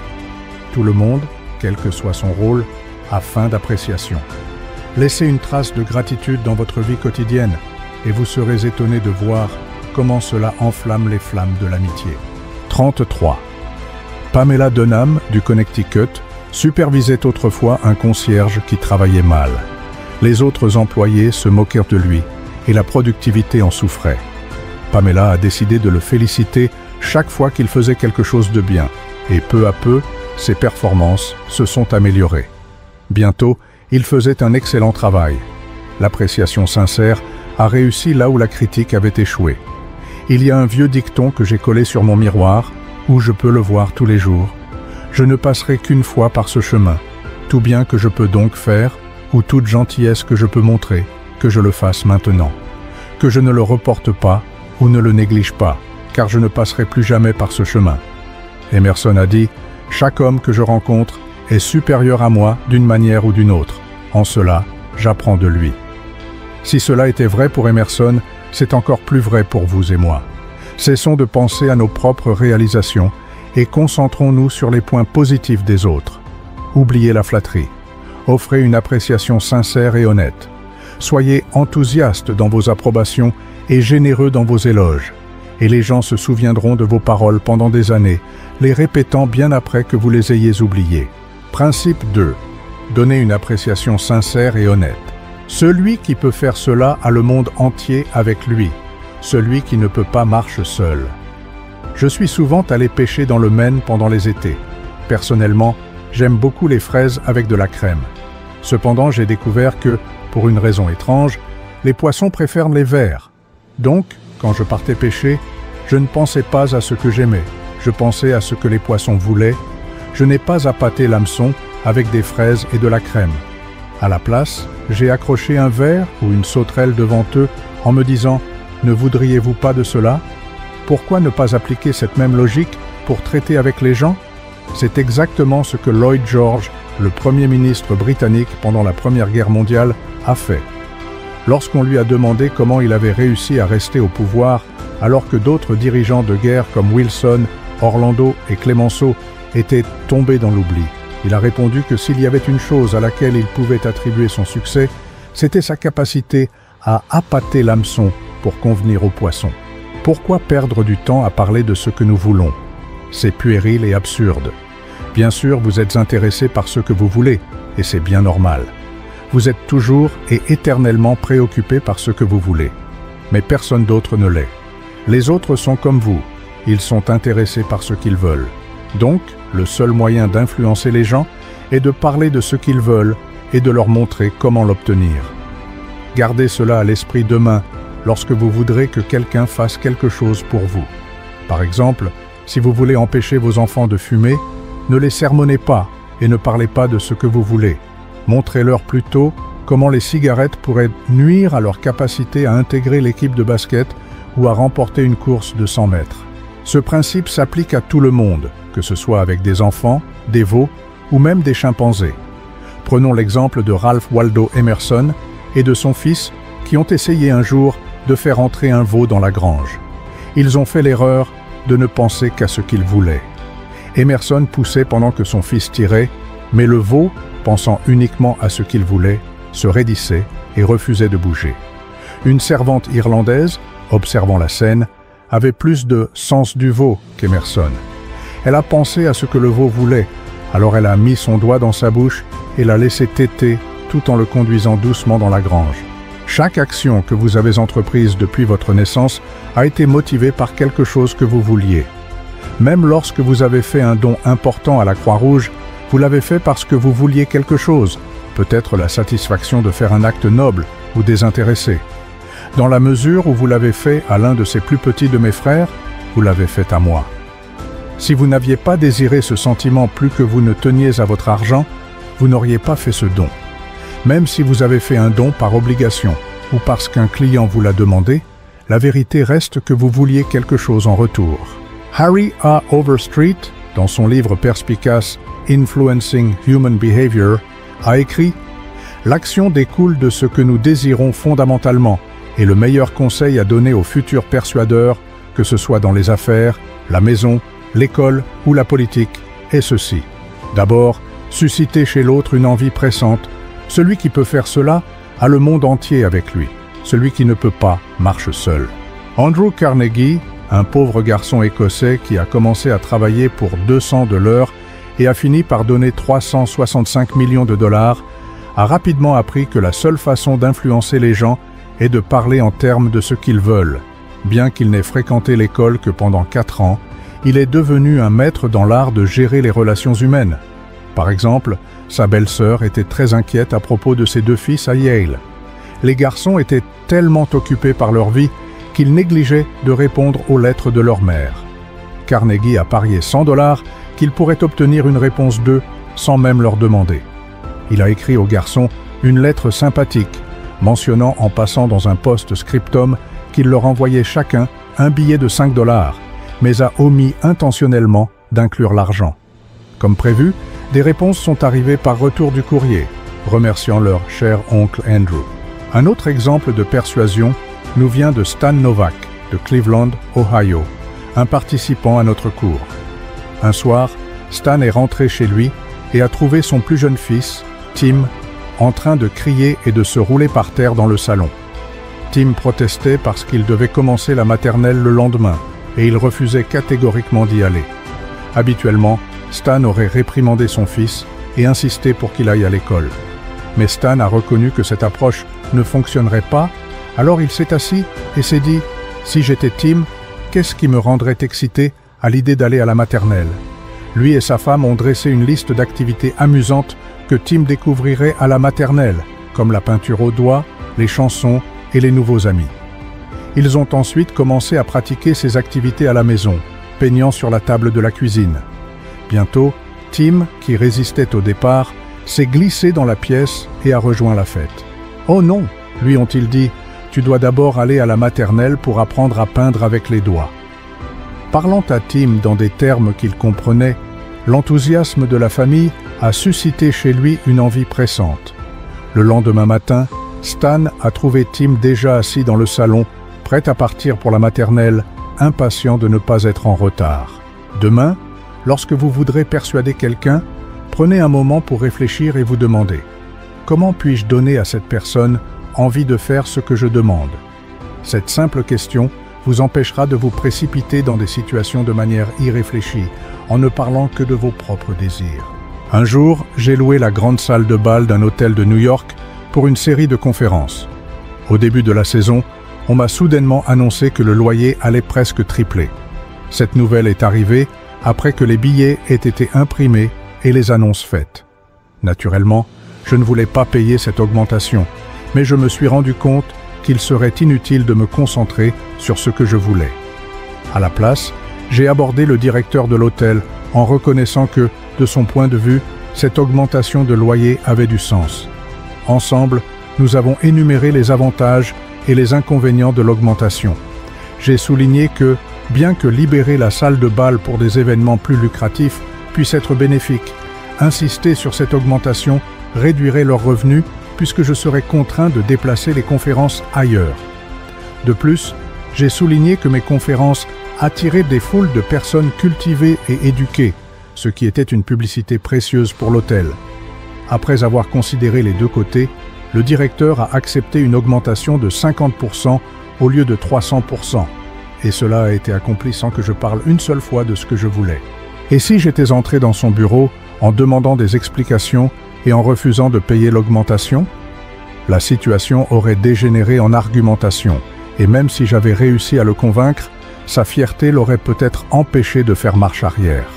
Tout le monde, quel que soit son rôle, a faim d'appréciation. Laissez une trace de gratitude dans votre vie quotidienne et vous serez étonné de voir comment cela enflamme les flammes de l'amitié. 33. Pamela Dunham, du Connecticut, supervisait autrefois un concierge qui travaillait mal. Les autres employés se moquèrent de lui et la productivité en souffrait. Pamela a décidé de le féliciter chaque fois qu'il faisait quelque chose de bien et peu à peu, ses performances se sont améliorées. Bientôt, il faisait un excellent travail. L'appréciation sincère a réussi là où la critique avait échoué. Il y a un vieux dicton que j'ai collé sur mon miroir, où je peux le voir tous les jours. Je ne passerai qu'une fois par ce chemin. Tout bien que je peux donc faire, ou toute gentillesse que je peux montrer, que je le fasse maintenant. Que je ne le reporte pas, ou ne le néglige pas, car je ne passerai plus jamais par ce chemin. Emerson a dit « Chaque homme que je rencontre est supérieur à moi d'une manière ou d'une autre. En cela, j'apprends de lui. » Si cela était vrai pour Emerson, c'est encore plus vrai pour vous et moi. Cessons de penser à nos propres réalisations et concentrons-nous sur les points positifs des autres. Oubliez la flatterie. Offrez une appréciation sincère et honnête. Soyez enthousiastes dans vos approbations et généreux dans vos éloges. Et les gens se souviendront de vos paroles pendant des années, les répétant bien après que vous les ayez oubliées. Principe 2. Donnez une appréciation sincère et honnête. Celui qui peut faire cela a le monde entier avec lui. Celui qui ne peut pas marche seul. Je suis souvent allé pêcher dans le Maine pendant les étés. Personnellement, j'aime beaucoup les fraises avec de la crème. Cependant, j'ai découvert que, pour une raison étrange, les poissons préfèrent les verts. Donc, quand je partais pêcher, je ne pensais pas à ce que j'aimais, je pensais à ce que les poissons voulaient. Je n'ai pas appâté l'hameçon avec des fraises et de la crème. À la place, j'ai accroché un verre ou une sauterelle devant eux en me disant « Ne voudriez-vous pas de cela ?» Pourquoi ne pas appliquer cette même logique pour traiter avec les gens? C'est exactement ce que Lloyd George, le Premier ministre britannique pendant la Première Guerre mondiale, a fait. Lorsqu'on lui a demandé comment il avait réussi à rester au pouvoir alors que d'autres dirigeants de guerre comme Wilson, Orlando et Clemenceau étaient tombés dans l'oubli, il a répondu que s'il y avait une chose à laquelle il pouvait attribuer son succès, c'était sa capacité à appâter l'hameçon pour convenir aux poissons. Pourquoi perdre du temps à parler de ce que nous voulons? C'est puéril et absurde. Bien sûr, vous êtes intéressé par ce que vous voulez, et c'est bien normal. Vous êtes toujours et éternellement préoccupé par ce que vous voulez. Mais personne d'autre ne l'est. Les autres sont comme vous. Ils sont intéressés par ce qu'ils veulent. Donc, le seul moyen d'influencer les gens est de parler de ce qu'ils veulent et de leur montrer comment l'obtenir. Gardez cela à l'esprit demain, lorsque vous voudrez que quelqu'un fasse quelque chose pour vous. Par exemple, si vous voulez empêcher vos enfants de fumer, ne les sermonnez pas et ne parlez pas de ce que vous voulez. Montrez-leur plutôt comment les cigarettes pourraient nuire à leur capacité à intégrer l'équipe de basket ou à remporter une course de 100 mètres. Ce principe s'applique à tout le monde, que ce soit avec des enfants, des veaux ou même des chimpanzés. Prenons l'exemple de Ralph Waldo Emerson et de son fils qui ont essayé un jour de faire entrer un veau dans la grange. Ils ont fait l'erreur de ne penser qu'à ce qu'ils voulaient. Emerson poussait pendant que son fils tirait, mais le veau, pensant uniquement à ce qu'il voulait, se raidissait et refusait de bouger. Une servante irlandaise, observant la scène, avait plus de sens du veau qu'Emerson. Elle a pensé à ce que le veau voulait, alors elle a mis son doigt dans sa bouche et l'a laissé téter tout en le conduisant doucement dans la grange. Chaque action que vous avez entreprise depuis votre naissance a été motivée par quelque chose que vous vouliez. Même lorsque vous avez fait un don important à la Croix-Rouge, vous l'avez fait parce que vous vouliez quelque chose, peut-être la satisfaction de faire un acte noble ou désintéressé. Dans la mesure où vous l'avez fait à l'un de ces plus petits de mes frères, vous l'avez fait à moi. Si vous n'aviez pas désiré ce sentiment plus que vous ne teniez à votre argent, vous n'auriez pas fait ce don. Même si vous avez fait un don par obligation ou parce qu'un client vous l'a demandé, la vérité reste que vous vouliez quelque chose en retour. Harry A. Overstreet, dans son livre perspicace Influencing Human Behavior, a écrit « L'action découle de ce que nous désirons fondamentalement et le meilleur conseil à donner aux futurs persuadeurs, que ce soit dans les affaires, la maison, l'école ou la politique, est ceci. D'abord, susciter chez l'autre une envie pressante. Celui qui peut faire cela a le monde entier avec lui. Celui qui ne peut pas marche seul. » Andrew Carnegie, un pauvre garçon écossais qui a commencé à travailler pour 200 de l'heure et a fini par donner 365 millions de dollars, a rapidement appris que la seule façon d'influencer les gens est de parler en termes de ce qu'ils veulent. Bien qu'il n'ait fréquenté l'école que pendant 4 ans, il est devenu un maître dans l'art de gérer les relations humaines. Par exemple, sa belle-sœur était très inquiète à propos de ses 2 fils à Yale. Les garçons étaient tellement occupés par leur vie qu'ils négligeaient de répondre aux lettres de leur mère. Carnegie a parié 100 $ qu'il pourrait obtenir une réponse d'eux sans même leur demander. Il a écrit aux garçons une lettre sympathique, mentionnant en passant dans un post-scriptum qu'il leur envoyait chacun un billet de 5 $, mais a omis intentionnellement d'inclure l'argent. Comme prévu, des réponses sont arrivées par retour du courrier, remerciant leur cher oncle Andrew. Un autre exemple de persuasion nous vient de Stan Novak, de Cleveland, Ohio, un participant à notre cours. Un soir, Stan est rentré chez lui et a trouvé son plus jeune fils, Tim, en train de crier et de se rouler par terre dans le salon. Tim protestait parce qu'il devait commencer la maternelle le lendemain et il refusait catégoriquement d'y aller. Habituellement, Stan aurait réprimandé son fils et insisté pour qu'il aille à l'école. Mais Stan a reconnu que cette approche ne fonctionnerait pas, alors il s'est assis et s'est dit « Si j'étais Tim, qu'est-ce qui me rendrait excité à l'idée d'aller à la maternelle ?» Lui et sa femme ont dressé une liste d'activités amusantes que Tim découvrirait à la maternelle, comme la peinture au doigt, les chansons et les nouveaux amis. Ils ont ensuite commencé à pratiquer ces activités à la maison, peignant sur la table de la cuisine. Bientôt, Tim, qui résistait au départ, s'est glissé dans la pièce et a rejoint la fête. « Oh non !» lui ont-ils dit, « tu dois d'abord aller à la maternelle pour apprendre à peindre avec les doigts. » Parlant à Tim dans des termes qu'il comprenait, l'enthousiasme de la famille a suscité chez lui une envie pressante. Le lendemain matin, Stan a trouvé Tim déjà assis dans le salon, prêt à partir pour la maternelle, impatient de ne pas être en retard. Demain, lorsque vous voudrez persuader quelqu'un, prenez un moment pour réfléchir et vous demander « Comment puis-je donner à cette personne envie de faire ce que je demande ?» Cette simple question vous empêchera de vous précipiter dans des situations de manière irréfléchie, en ne parlant que de vos propres désirs. Un jour, j'ai loué la grande salle de bal d'un hôtel de New York pour une série de conférences. Au début de la saison, on m'a soudainement annoncé que le loyer allait presque tripler. Cette nouvelle est arrivée après que les billets aient été imprimés et les annonces faites. Naturellement, je ne voulais pas payer cette augmentation, mais je me suis rendu compte qu'il serait inutile de me concentrer sur ce que je voulais. À la place, j'ai abordé le directeur de l'hôtel en reconnaissant que, de son point de vue, cette augmentation de loyer avait du sens. Ensemble, nous avons énuméré les avantages et les inconvénients de l'augmentation. J'ai souligné que, bien que libérer la salle de bal pour des événements plus lucratifs puisse être bénéfique, insister sur cette augmentation réduirait leurs revenus puisque je serais contraint de déplacer les conférences ailleurs. De plus, j'ai souligné que mes conférences attiraient des foules de personnes cultivées et éduquées, ce qui était une publicité précieuse pour l'hôtel. Après avoir considéré les deux côtés, le directeur a accepté une augmentation de 50% au lieu de 300%. Et cela a été accompli sans que je parle une seule fois de ce que je voulais. Et si j'étais entré dans son bureau en demandant des explications et en refusant de payer l'augmentation? La situation aurait dégénéré en argumentation, et même si j'avais réussi à le convaincre, sa fierté l'aurait peut-être empêché de faire marche arrière.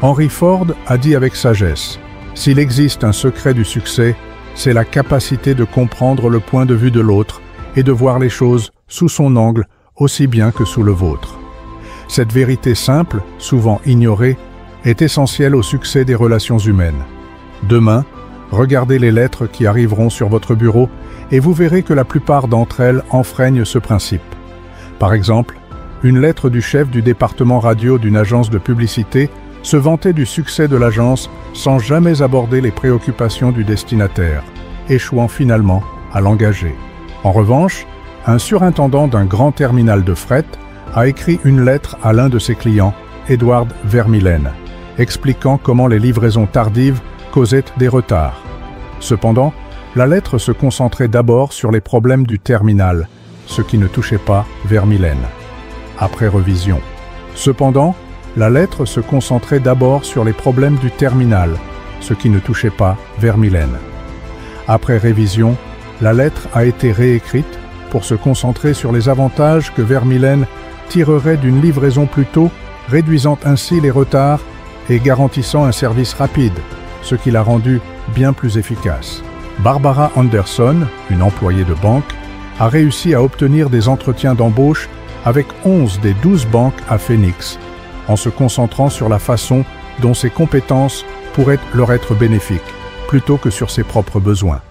Henry Ford a dit avec sagesse, « S'il existe un secret du succès, c'est la capacité de comprendre le point de vue de l'autre et de voir les choses sous son angle aussi bien que sous le vôtre. » Cette vérité simple, souvent ignorée, est essentielle au succès des relations humaines. Demain, regardez les lettres qui arriveront sur votre bureau et vous verrez que la plupart d'entre elles enfreignent ce principe. Par exemple, une lettre du chef du département radio d'une agence de publicité se vantait du succès de l'agence sans jamais aborder les préoccupations du destinataire, échouant finalement à l'engager. En revanche, un surintendant d'un grand terminal de fret a écrit une lettre à l'un de ses clients, Edward Vermeulen, expliquant comment les livraisons tardives causaient des retards. Cependant, la lettre se concentrait d'abord sur les problèmes du terminal, ce qui ne touchait pas Vermeulen. Après révision. Cependant, la lettre se concentrait d'abord sur les problèmes du terminal, ce qui ne touchait pas Vermeulen. Après révision, la lettre a été réécrite pour se concentrer sur les avantages que Vermeulen tirerait d'une livraison plus tôt, réduisant ainsi les retards et garantissant un service rapide, ce qui l'a rendu bien plus efficace. Barbara Anderson, une employée de banque, a réussi à obtenir des entretiens d'embauche avec 11 des 12 banques à Phoenix, en se concentrant sur la façon dont ses compétences pourraient leur être bénéfiques, plutôt que sur ses propres besoins.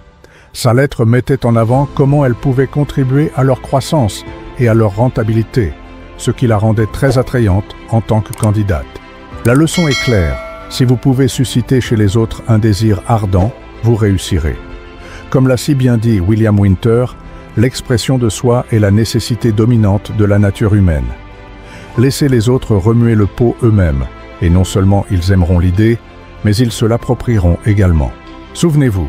Sa lettre mettait en avant comment elle pouvait contribuer à leur croissance et à leur rentabilité, ce qui la rendait très attrayante en tant que candidate. La leçon est claire, si vous pouvez susciter chez les autres un désir ardent, vous réussirez. Comme l'a si bien dit William Winter, l'expression de soi est la nécessité dominante de la nature humaine. Laissez les autres remuer le pot eux-mêmes, et non seulement ils aimeront l'idée, mais ils se l'approprieront également. Souvenez-vous,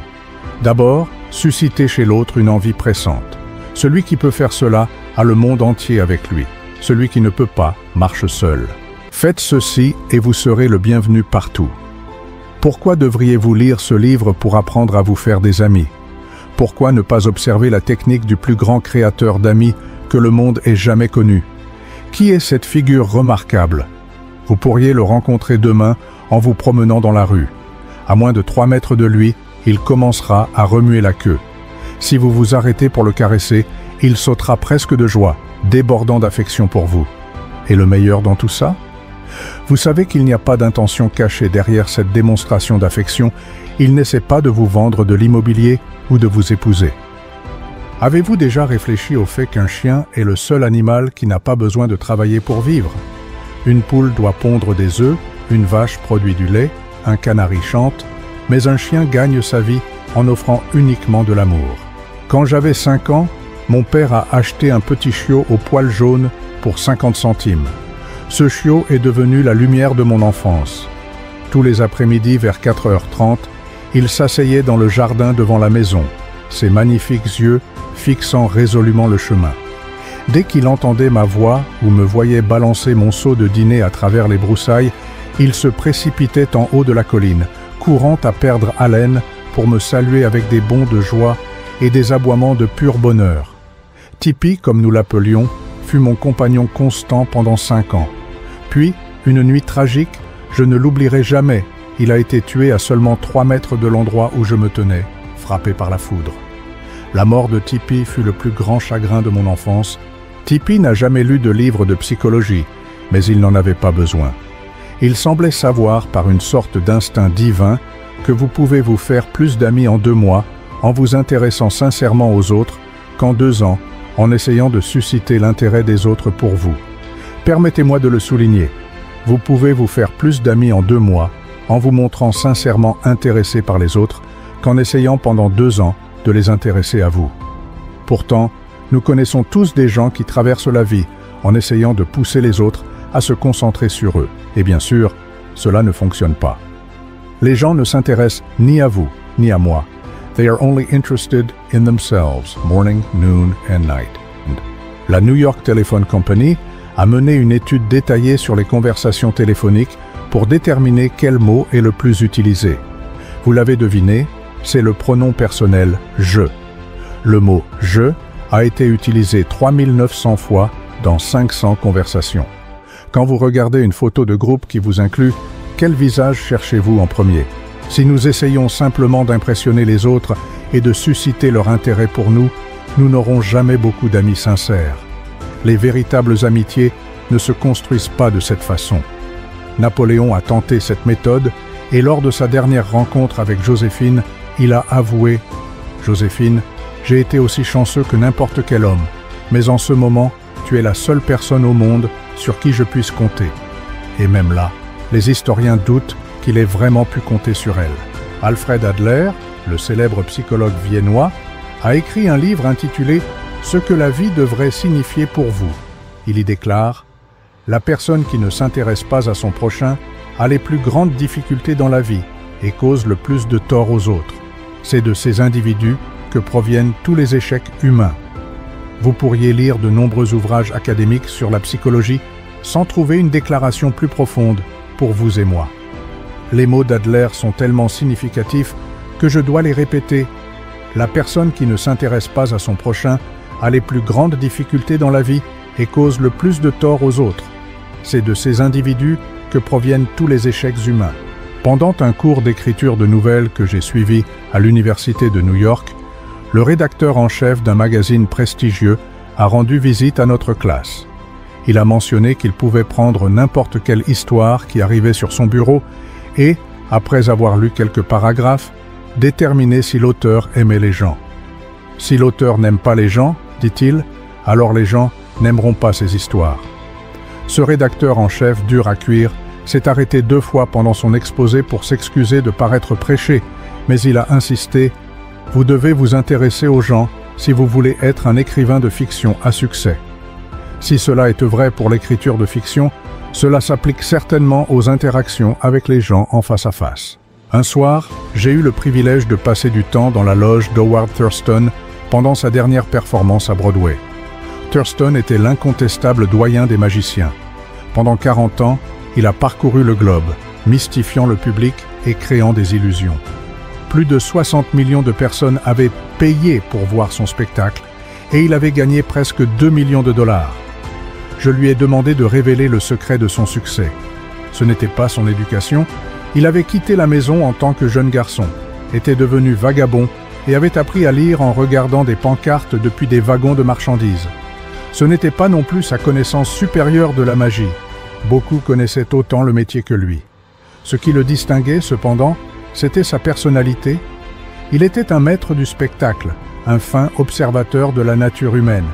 d'abord, suscitez chez l'autre une envie pressante. Celui qui peut faire cela a le monde entier avec lui. Celui qui ne peut pas marche seul. Faites ceci et vous serez le bienvenu partout. Pourquoi devriez-vous lire ce livre pour apprendre à vous faire des amis? Pourquoi ne pas observer la technique du plus grand créateur d'amis que le monde ait jamais connu? Qui est cette figure remarquable? Vous pourriez le rencontrer demain en vous promenant dans la rue. À moins de 3 mètres de lui, il commencera à remuer la queue. Si vous vous arrêtez pour le caresser, il sautera presque de joie, débordant d'affection pour vous. Et le meilleur dans tout ça? Vous savez qu'il n'y a pas d'intention cachée derrière cette démonstration d'affection. Il n'essaie pas de vous vendre de l'immobilier ou de vous épouser. Avez-vous déjà réfléchi au fait qu'un chien est le seul animal qui n'a pas besoin de travailler pour vivre? Une poule doit pondre des œufs, une vache produit du lait, un canari chante, mais un chien gagne sa vie en offrant uniquement de l'amour. Quand j'avais 5 ans, mon père a acheté un petit chiot au poil jaune pour 50 centimes. Ce chiot est devenu la lumière de mon enfance. Tous les après-midi vers 4h30, il s'asseyait dans le jardin devant la maison, ses magnifiques yeux fixant résolument le chemin. Dès qu'il entendait ma voix ou me voyait balancer mon seau de dîner à travers les broussailles, il se précipitait en haut de la colline, courant à perdre haleine pour me saluer avec des bonds de joie et des aboiements de pur bonheur. Tipi, comme nous l'appelions, fut mon compagnon constant pendant 5 ans. Puis, une nuit tragique, je ne l'oublierai jamais, il a été tué à seulement 3 mètres de l'endroit où je me tenais, frappé par la foudre. La mort de Tipi fut le plus grand chagrin de mon enfance. Tipi n'a jamais lu de livre de psychologie, mais il n'en avait pas besoin. Il semblait savoir, par une sorte d'instinct divin, que vous pouvez vous faire plus d'amis en 2 mois en vous intéressant sincèrement aux autres qu'en 2 ans en essayant de susciter l'intérêt des autres pour vous. Permettez-moi de le souligner, vous pouvez vous faire plus d'amis en 2 mois en vous montrant sincèrement intéressé par les autres qu'en essayant pendant 2 ans de les intéresser à vous. Pourtant, nous connaissons tous des gens qui traversent la vie en essayant de pousser les autres à se concentrer sur eux. Et bien sûr, cela ne fonctionne pas. Les gens ne s'intéressent ni à vous, ni à moi. They are only interested in themselves, morning, noon and night. La New York Telephone Company a mené une étude détaillée sur les conversations téléphoniques pour déterminer quel mot est le plus utilisé. Vous l'avez deviné, c'est le pronom personnel « je ». Le mot « je » a été utilisé 3900 fois dans 500 conversations. Quand vous regardez une photo de groupe qui vous inclut, quel visage cherchez-vous en premier? Si nous essayons simplement d'impressionner les autres et de susciter leur intérêt pour nous, nous n'aurons jamais beaucoup d'amis sincères. Les véritables amitiés ne se construisent pas de cette façon. Napoléon a tenté cette méthode et lors de sa dernière rencontre avec Joséphine, il a avoué « Joséphine, j'ai été aussi chanceux que n'importe quel homme, mais en ce moment, tu es la seule personne au monde sur qui je puisse compter. » Et même là, les historiens doutent qu'il ait vraiment pu compter sur elle. Alfred Adler, le célèbre psychologue viennois, a écrit un livre intitulé « Ce que la vie devrait signifier pour vous ». Il y déclare « La personne qui ne s'intéresse pas à son prochain a les plus grandes difficultés dans la vie et cause le plus de tort aux autres. C'est de ces individus que proviennent tous les échecs humains. » Vous pourriez lire de nombreux ouvrages académiques sur la psychologie sans trouver une déclaration plus profonde pour vous et moi. Les mots d'Adler sont tellement significatifs que je dois les répéter. La personne qui ne s'intéresse pas à son prochain a les plus grandes difficultés dans la vie et cause le plus de tort aux autres. C'est de ces individus que proviennent tous les échecs humains. Pendant un cours d'écriture de nouvelles que j'ai suivi à l'Université de New York, le rédacteur en chef d'un magazine prestigieux a rendu visite à notre classe. Il a mentionné qu'il pouvait prendre n'importe quelle histoire qui arrivait sur son bureau et, après avoir lu quelques paragraphes, déterminer si l'auteur aimait les gens. Si l'auteur n'aime pas les gens, dit-il, alors les gens n'aimeront pas ces histoires. Ce rédacteur en chef dur à cuire s'est arrêté 2 fois pendant son exposé pour s'excuser de paraître prêché, mais il a insisté « Vous devez vous intéresser aux gens si vous voulez être un écrivain de fiction à succès. » Si cela est vrai pour l'écriture de fiction, cela s'applique certainement aux interactions avec les gens en face à face. Un soir, j'ai eu le privilège de passer du temps dans la loge d'Howard Thurston pendant sa dernière performance à Broadway. Thurston était l'incontestable doyen des magiciens. Pendant 40 ans, il a parcouru le globe, mystifiant le public et créant des illusions. Plus de 60 millions de personnes avaient payé pour voir son spectacle et il avait gagné presque 2 millions de dollars. Je lui ai demandé de révéler le secret de son succès. Ce n'était pas son éducation. Il avait quitté la maison en tant que jeune garçon, était devenu vagabond et avait appris à lire en regardant des pancartes depuis des wagons de marchandises. Ce n'était pas non plus sa connaissance supérieure de la magie. Beaucoup connaissaient autant le métier que lui. Ce qui le distinguait, cependant, c'était sa personnalité. Il était un maître du spectacle, un fin observateur de la nature humaine,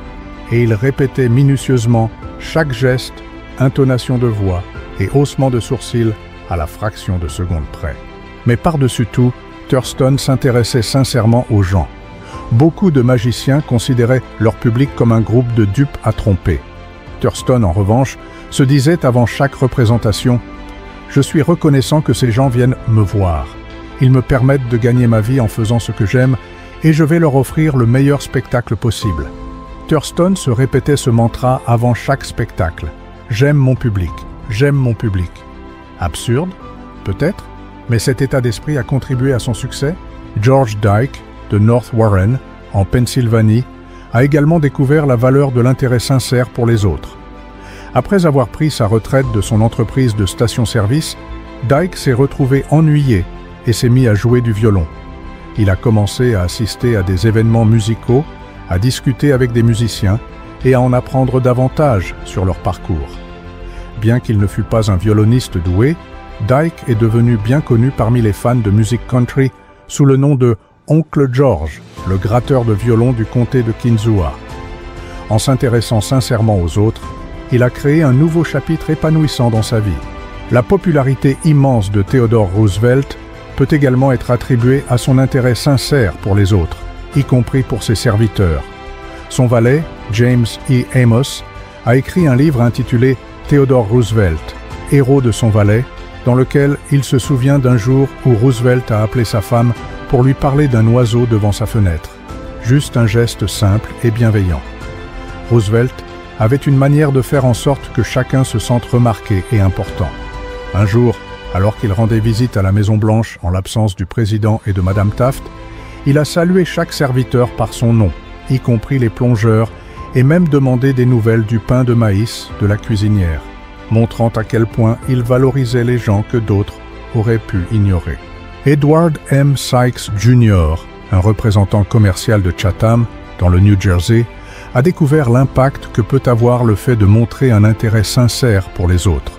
et il répétait minutieusement chaque geste, intonation de voix et haussement de sourcils à la fraction de seconde près. Mais par-dessus tout, Thurston s'intéressait sincèrement aux gens. Beaucoup de magiciens considéraient leur public comme un groupe de dupes à tromper. Thurston, en revanche, se disait avant chaque représentation « Je suis reconnaissant que ces gens viennent me voir. Ils me permettent de gagner ma vie en faisant ce que j'aime et je vais leur offrir le meilleur spectacle possible. » Thurston se répétait ce mantra avant chaque spectacle. « J'aime mon public, j'aime mon public ». Absurde, peut-être, mais cet état d'esprit a contribué à son succès. George Dyke, de North Warren, en Pennsylvanie, a également découvert la valeur de l'intérêt sincère pour les autres. Après avoir pris sa retraite de son entreprise de station-service, Dyke s'est retrouvé ennuyé et s'est mis à jouer du violon. Il a commencé à assister à des événements musicaux, à discuter avec des musiciens et à en apprendre davantage sur leur parcours. Bien qu'il ne fût pas un violoniste doué, Dyke est devenu bien connu parmi les fans de musique country sous le nom de « Oncle George », le gratteur de violon du comté de Kinzua. En s'intéressant sincèrement aux autres, il a créé un nouveau chapitre épanouissant dans sa vie. La popularité immense de Theodore Roosevelt peut également être attribuée à son intérêt sincère pour les autres, y compris pour ses serviteurs. Son valet, James E. Amos, a écrit un livre intitulé « Theodore Roosevelt, héros de son valet », dans lequel il se souvient d'un jour où Roosevelt a appelé sa femme pour lui parler d'un oiseau devant sa fenêtre. Juste un geste simple et bienveillant. Roosevelt avait une manière de faire en sorte que chacun se sente remarqué et important. Un jour, alors qu'il rendait visite à la Maison-Blanche en l'absence du président et de Madame Taft, il a salué chaque serviteur par son nom, y compris les plongeurs, et même demandé des nouvelles du pain de maïs de la cuisinière, montrant à quel point il valorisait les gens que d'autres auraient pu ignorer. Edward M. Sykes Jr., un représentant commercial de Chatham, dans le New Jersey, a découvert l'impact que peut avoir le fait de montrer un intérêt sincère pour les autres.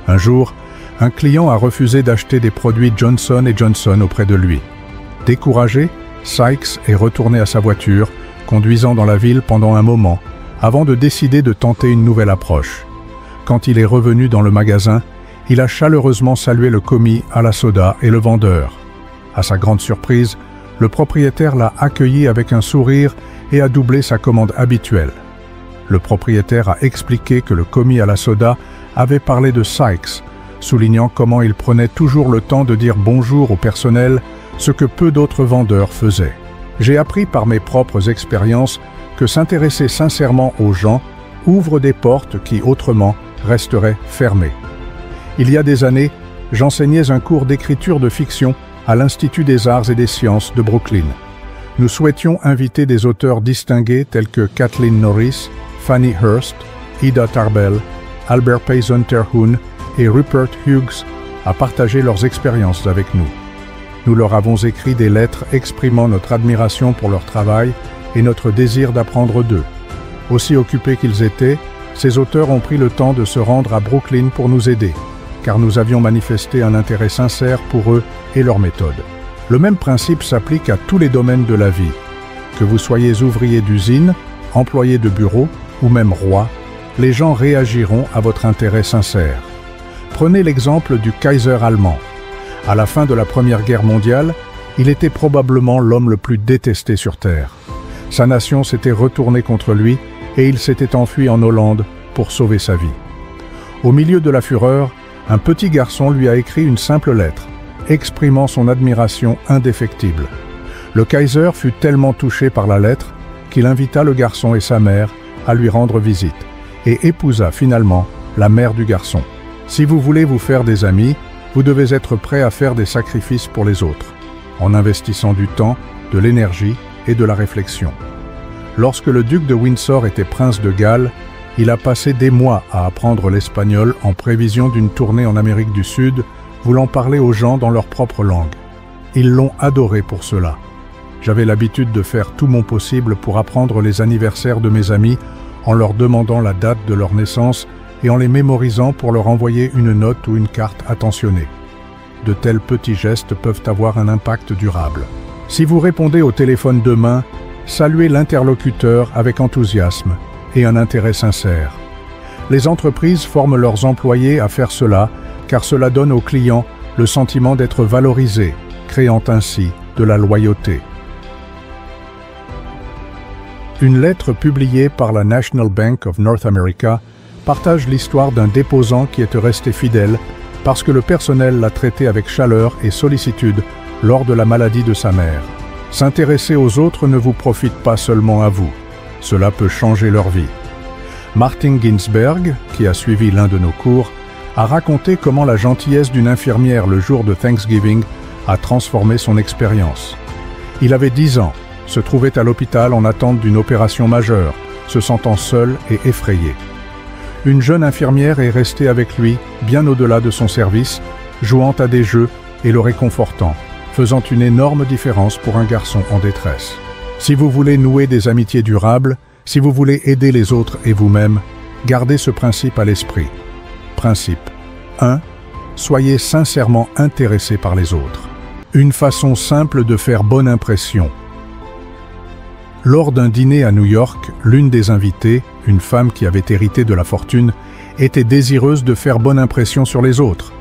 Un jour, un client a refusé d'acheter des produits Johnson & Johnson auprès de lui. Découragé, Sykes est retourné à sa voiture, conduisant dans la ville pendant un moment, avant de décider de tenter une nouvelle approche. Quand il est revenu dans le magasin, il a chaleureusement salué le commis à la soda et le vendeur. À sa grande surprise, le propriétaire l'a accueilli avec un sourire et a doublé sa commande habituelle. Le propriétaire a expliqué que le commis à la soda avait parlé de Sykes, soulignant comment il prenait toujours le temps de dire bonjour au personnel, ce que peu d'autres vendeurs faisaient. J'ai appris par mes propres expériences que s'intéresser sincèrement aux gens ouvre des portes qui, autrement, resteraient fermées. Il y a des années, j'enseignais un cours d'écriture de fiction à l'Institut des Arts et des Sciences de Brooklyn. Nous souhaitions inviter des auteurs distingués tels que Kathleen Norris, Fannie Hurst, Ida Tarbell, Albert Payson Terhune et Rupert Hughes à partager leurs expériences avec nous. Nous leur avons écrit des lettres exprimant notre admiration pour leur travail et notre désir d'apprendre d'eux. Aussi occupés qu'ils étaient, ces auteurs ont pris le temps de se rendre à Brooklyn pour nous aider, car nous avions manifesté un intérêt sincère pour eux et leur méthode. Le même principe s'applique à tous les domaines de la vie. Que vous soyez ouvrier d'usine, employé de bureau ou même roi, les gens réagiront à votre intérêt sincère. Prenez l'exemple du Kaiser allemand. À la fin de la Première Guerre mondiale, il était probablement l'homme le plus détesté sur Terre. Sa nation s'était retournée contre lui et il s'était enfui en Hollande pour sauver sa vie. Au milieu de la fureur, un petit garçon lui a écrit une simple lettre, exprimant son admiration indéfectible. Le Kaiser fut tellement touché par la lettre qu'il invita le garçon et sa mère à lui rendre visite et épousa finalement la mère du garçon. Si vous voulez vous faire des amis, vous devez être prêt à faire des sacrifices pour les autres, en investissant du temps, de l'énergie et de la réflexion. Lorsque le duc de Windsor était prince de Galles, il a passé des mois à apprendre l'espagnol en prévision d'une tournée en Amérique du Sud, voulant parler aux gens dans leur propre langue. Ils l'ont adoré pour cela. J'avais l'habitude de faire tout mon possible pour apprendre les anniversaires de mes amis en leur demandant la date de leur naissance et en les mémorisant pour leur envoyer une note ou une carte attentionnée. De tels petits gestes peuvent avoir un impact durable. Si vous répondez au téléphone demain, saluez l'interlocuteur avec enthousiasme et un intérêt sincère. Les entreprises forment leurs employés à faire cela, car cela donne aux clients le sentiment d'être valorisés, créant ainsi de la loyauté. Une lettre publiée par la National Bank of North America partage l'histoire d'un déposant qui est resté fidèle parce que le personnel l'a traité avec chaleur et sollicitude lors de la maladie de sa mère. S'intéresser aux autres ne vous profite pas seulement à vous. Cela peut changer leur vie. Martin Ginsberg, qui a suivi l'un de nos cours, a raconté comment la gentillesse d'une infirmière le jour de Thanksgiving a transformé son expérience. Il avait 10 ans, se trouvait à l'hôpital en attente d'une opération majeure, se sentant seul et effrayé. Une jeune infirmière est restée avec lui, bien au-delà de son service, jouant à des jeux et le réconfortant, faisant une énorme différence pour un garçon en détresse. Si vous voulez nouer des amitiés durables, si vous voulez aider les autres et vous-même, gardez ce principe à l'esprit. Principe 1. Soyez sincèrement intéressé par les autres. Une façon simple de faire bonne impression. Lors d'un dîner à New York, l'une des invitées, une femme qui avait hérité de la fortune, était désireuse de faire bonne impression sur les autres.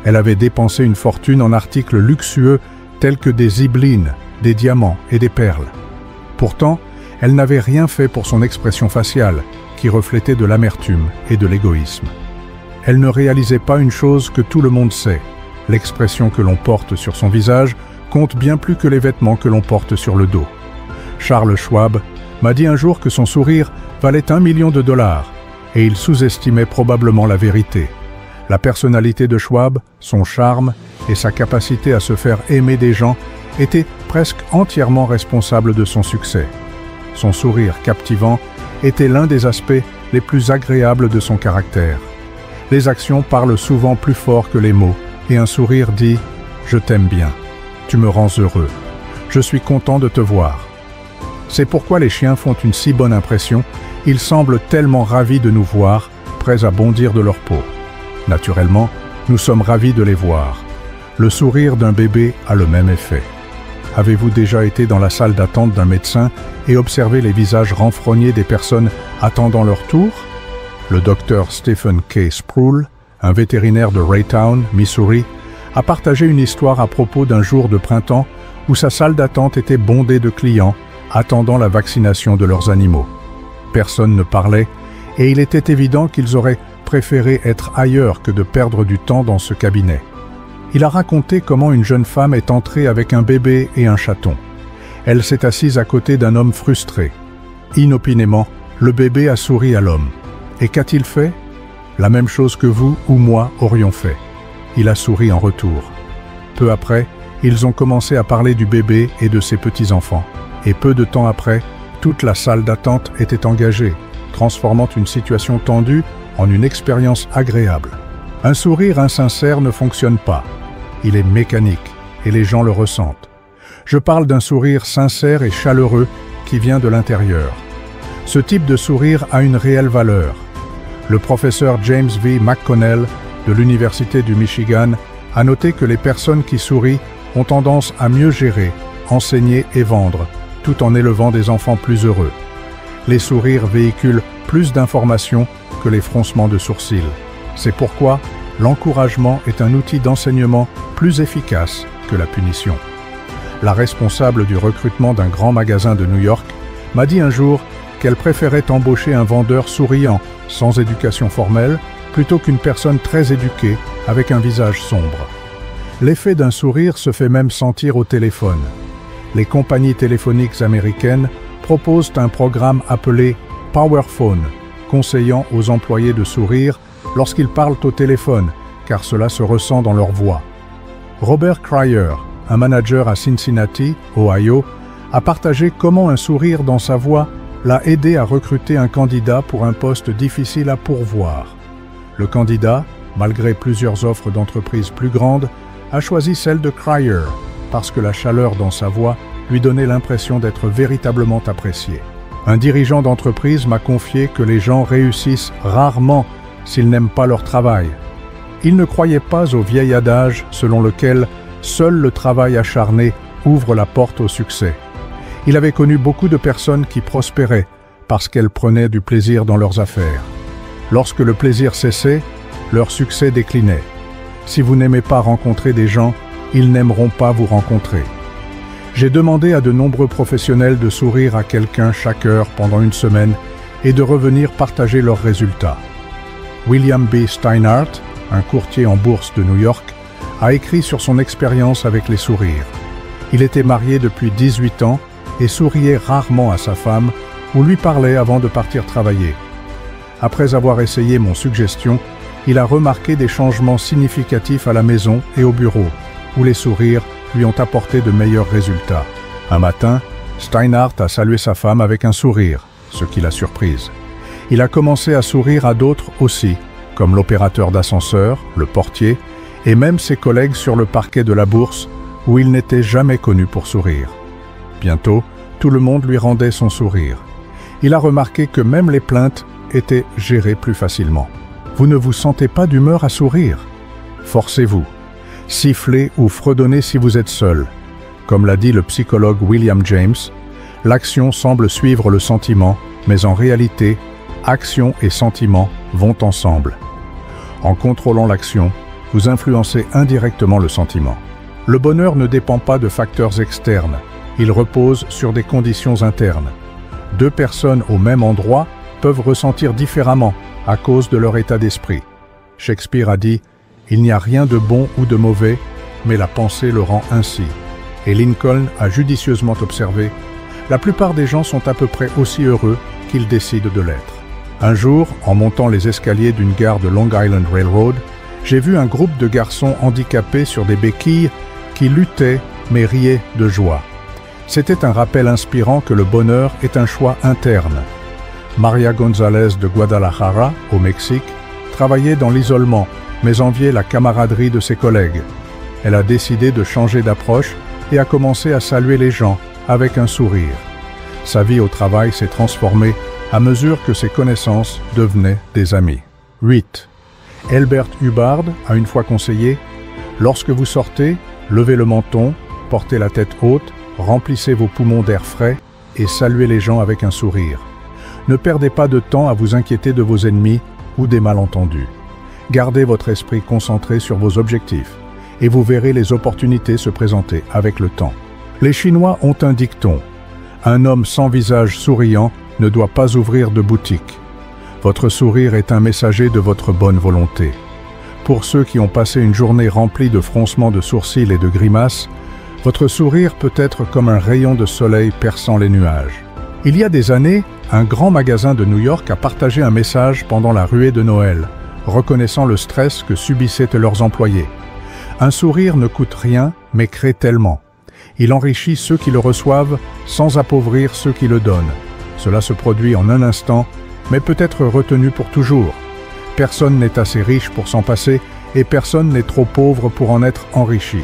Elle avait dépensé une fortune en articles luxueux tels que des zibelines, des diamants et des perles. Pourtant, elle n'avait rien fait pour son expression faciale, qui reflétait de l'amertume et de l'égoïsme. Elle ne réalisait pas une chose que tout le monde sait. L'expression que l'on porte sur son visage compte bien plus que les vêtements que l'on porte sur le dos. Charles Schwab m'a dit un jour que son sourire valait $1 million et il sous-estimait probablement la vérité. La personnalité de Schwab, son charme et sa capacité à se faire aimer des gens étaient presque entièrement responsables de son succès. Son sourire captivant était l'un des aspects les plus agréables de son caractère. Les actions parlent souvent plus fort que les mots et un sourire dit « Je t'aime bien, tu me rends heureux, je suis content de te voir ». C'est pourquoi les chiens font une si bonne impression, ils semblent tellement ravis de nous voir, prêts à bondir de leur peau. Naturellement, nous sommes ravis de les voir. Le sourire d'un bébé a le même effet. Avez-vous déjà été dans la salle d'attente d'un médecin et observé les visages renfrognés des personnes attendant leur tour? Le docteur Stephen K. Sproul, un vétérinaire de Raytown, Missouri, a partagé une histoire à propos d'un jour de printemps où sa salle d'attente était bondée de clients attendant la vaccination de leurs animaux. Personne ne parlait et il était évident qu'ils auraient préféré être ailleurs que de perdre du temps dans ce cabinet. Il a raconté comment une jeune femme est entrée avec un bébé et un chaton. Elle s'est assise à côté d'un homme frustré. Inopinément, le bébé a souri à l'homme. Et qu'a-t-il fait? La même chose que vous ou moi aurions fait. Il a souri en retour. Peu après, ils ont commencé à parler du bébé et de ses petits-enfants. Et peu de temps après, toute la salle d'attente était engagée, transformant une situation tendue en une expérience agréable. Un sourire insincère ne fonctionne pas. Il est mécanique et les gens le ressentent. Je parle d'un sourire sincère et chaleureux qui vient de l'intérieur. Ce type de sourire a une réelle valeur. Le professeur James V. McConnell de l'Université du Michigan a noté que les personnes qui sourient ont tendance à mieux gérer, enseigner et vendre, tout en élevant des enfants plus heureux. Les sourires véhiculent plus d'informations que les froncements de sourcils. C'est pourquoi l'encouragement est un outil d'enseignement plus efficace que la punition. La responsable du recrutement d'un grand magasin de New York m'a dit un jour qu'elle préférait embaucher un vendeur souriant, sans éducation formelle, plutôt qu'une personne très éduquée, avec un visage sombre. L'effet d'un sourire se fait même sentir au téléphone. Les compagnies téléphoniques américaines proposent un programme appelé Powerphone, conseillant aux employés de sourire lorsqu'ils parlent au téléphone, car cela se ressent dans leur voix. Robert Cryer, un manager à Cincinnati, Ohio, a partagé comment un sourire dans sa voix l'a aidé à recruter un candidat pour un poste difficile à pourvoir. Le candidat, malgré plusieurs offres d'entreprises plus grandes, a choisi celle de Cryer, parce que la chaleur dans sa voix lui donnait l'impression d'être véritablement apprécié. Un dirigeant d'entreprise m'a confié que les gens réussissent rarement s'ils n'aiment pas leur travail. Il ne croyait pas au vieil adage selon lequel seul le travail acharné ouvre la porte au succès. Il avait connu beaucoup de personnes qui prospéraient parce qu'elles prenaient du plaisir dans leurs affaires. Lorsque le plaisir cessait, leur succès déclinait. Si vous n'aimez pas rencontrer des gens, ils n'aimeront pas vous rencontrer. J'ai demandé à de nombreux professionnels de sourire à quelqu'un chaque heure pendant une semaine et de revenir partager leurs résultats. William B. Steinhardt, un courtier en bourse de New York, a écrit sur son expérience avec les sourires. Il était marié depuis 18 ans et souriait rarement à sa femme ou lui parlait avant de partir travailler. Après avoir essayé mon suggestion, il a remarqué des changements significatifs à la maison et au bureau, où les sourires lui ont apporté de meilleurs résultats. Un matin, Steinhardt a salué sa femme avec un sourire, ce qui l'a surprise. Il a commencé à sourire à d'autres aussi, comme l'opérateur d'ascenseur, le portier, et même ses collègues sur le parquet de la bourse, où il n'était jamais connu pour sourire. Bientôt, tout le monde lui rendait son sourire. Il a remarqué que même les plaintes étaient gérées plus facilement. Vous ne vous sentez pas d'humeur à sourire? Forcez-vous. Sifflez ou fredonnez si vous êtes seul. Comme l'a dit le psychologue William James, l'action semble suivre le sentiment, mais en réalité, action et sentiment vont ensemble. En contrôlant l'action, vous influencez indirectement le sentiment. Le bonheur ne dépend pas de facteurs externes, il repose sur des conditions internes. Deux personnes au même endroit peuvent ressentir différemment à cause de leur état d'esprit. Shakespeare a dit « Il n'y a rien de bon ou de mauvais, mais la pensée le rend ainsi ». Et Lincoln a judicieusement observé « La plupart des gens sont à peu près aussi heureux qu'ils décident de l'être ». Un jour, en montant les escaliers d'une gare de Long Island Railroad, j'ai vu un groupe de garçons handicapés sur des béquilles qui luttaient mais riaient de joie. C'était un rappel inspirant que le bonheur est un choix interne. Maria González de Guadalajara, au Mexique, travaillait dans l'isolement, mais enviait la camaraderie de ses collègues. Elle a décidé de changer d'approche et a commencé à saluer les gens avec un sourire. Sa vie au travail s'est transformée à mesure que ses connaissances devenaient des amis. 8. Elbert Hubbard a une fois conseillé « Lorsque vous sortez, levez le menton, portez la tête haute, remplissez vos poumons d'air frais et saluez les gens avec un sourire. Ne perdez pas de temps à vous inquiéter de vos ennemis ou des malentendus. Gardez votre esprit concentré sur vos objectifs et vous verrez les opportunités se présenter avec le temps. » Les Chinois ont un dicton « Un homme sans visage souriant ne doit pas ouvrir de boutique. » Votre sourire est un messager de votre bonne volonté. Pour ceux qui ont passé une journée remplie de froncements de sourcils et de grimaces, votre sourire peut être comme un rayon de soleil perçant les nuages. Il y a des années, un grand magasin de New York a partagé un message pendant la ruée de Noël, reconnaissant le stress que subissaient leurs employés. Un sourire ne coûte rien, mais crée tellement. Il enrichit ceux qui le reçoivent sans appauvrir ceux qui le donnent. Cela se produit en un instant, mais peut être retenu pour toujours. Personne n'est assez riche pour s'en passer et personne n'est trop pauvre pour en être enrichi.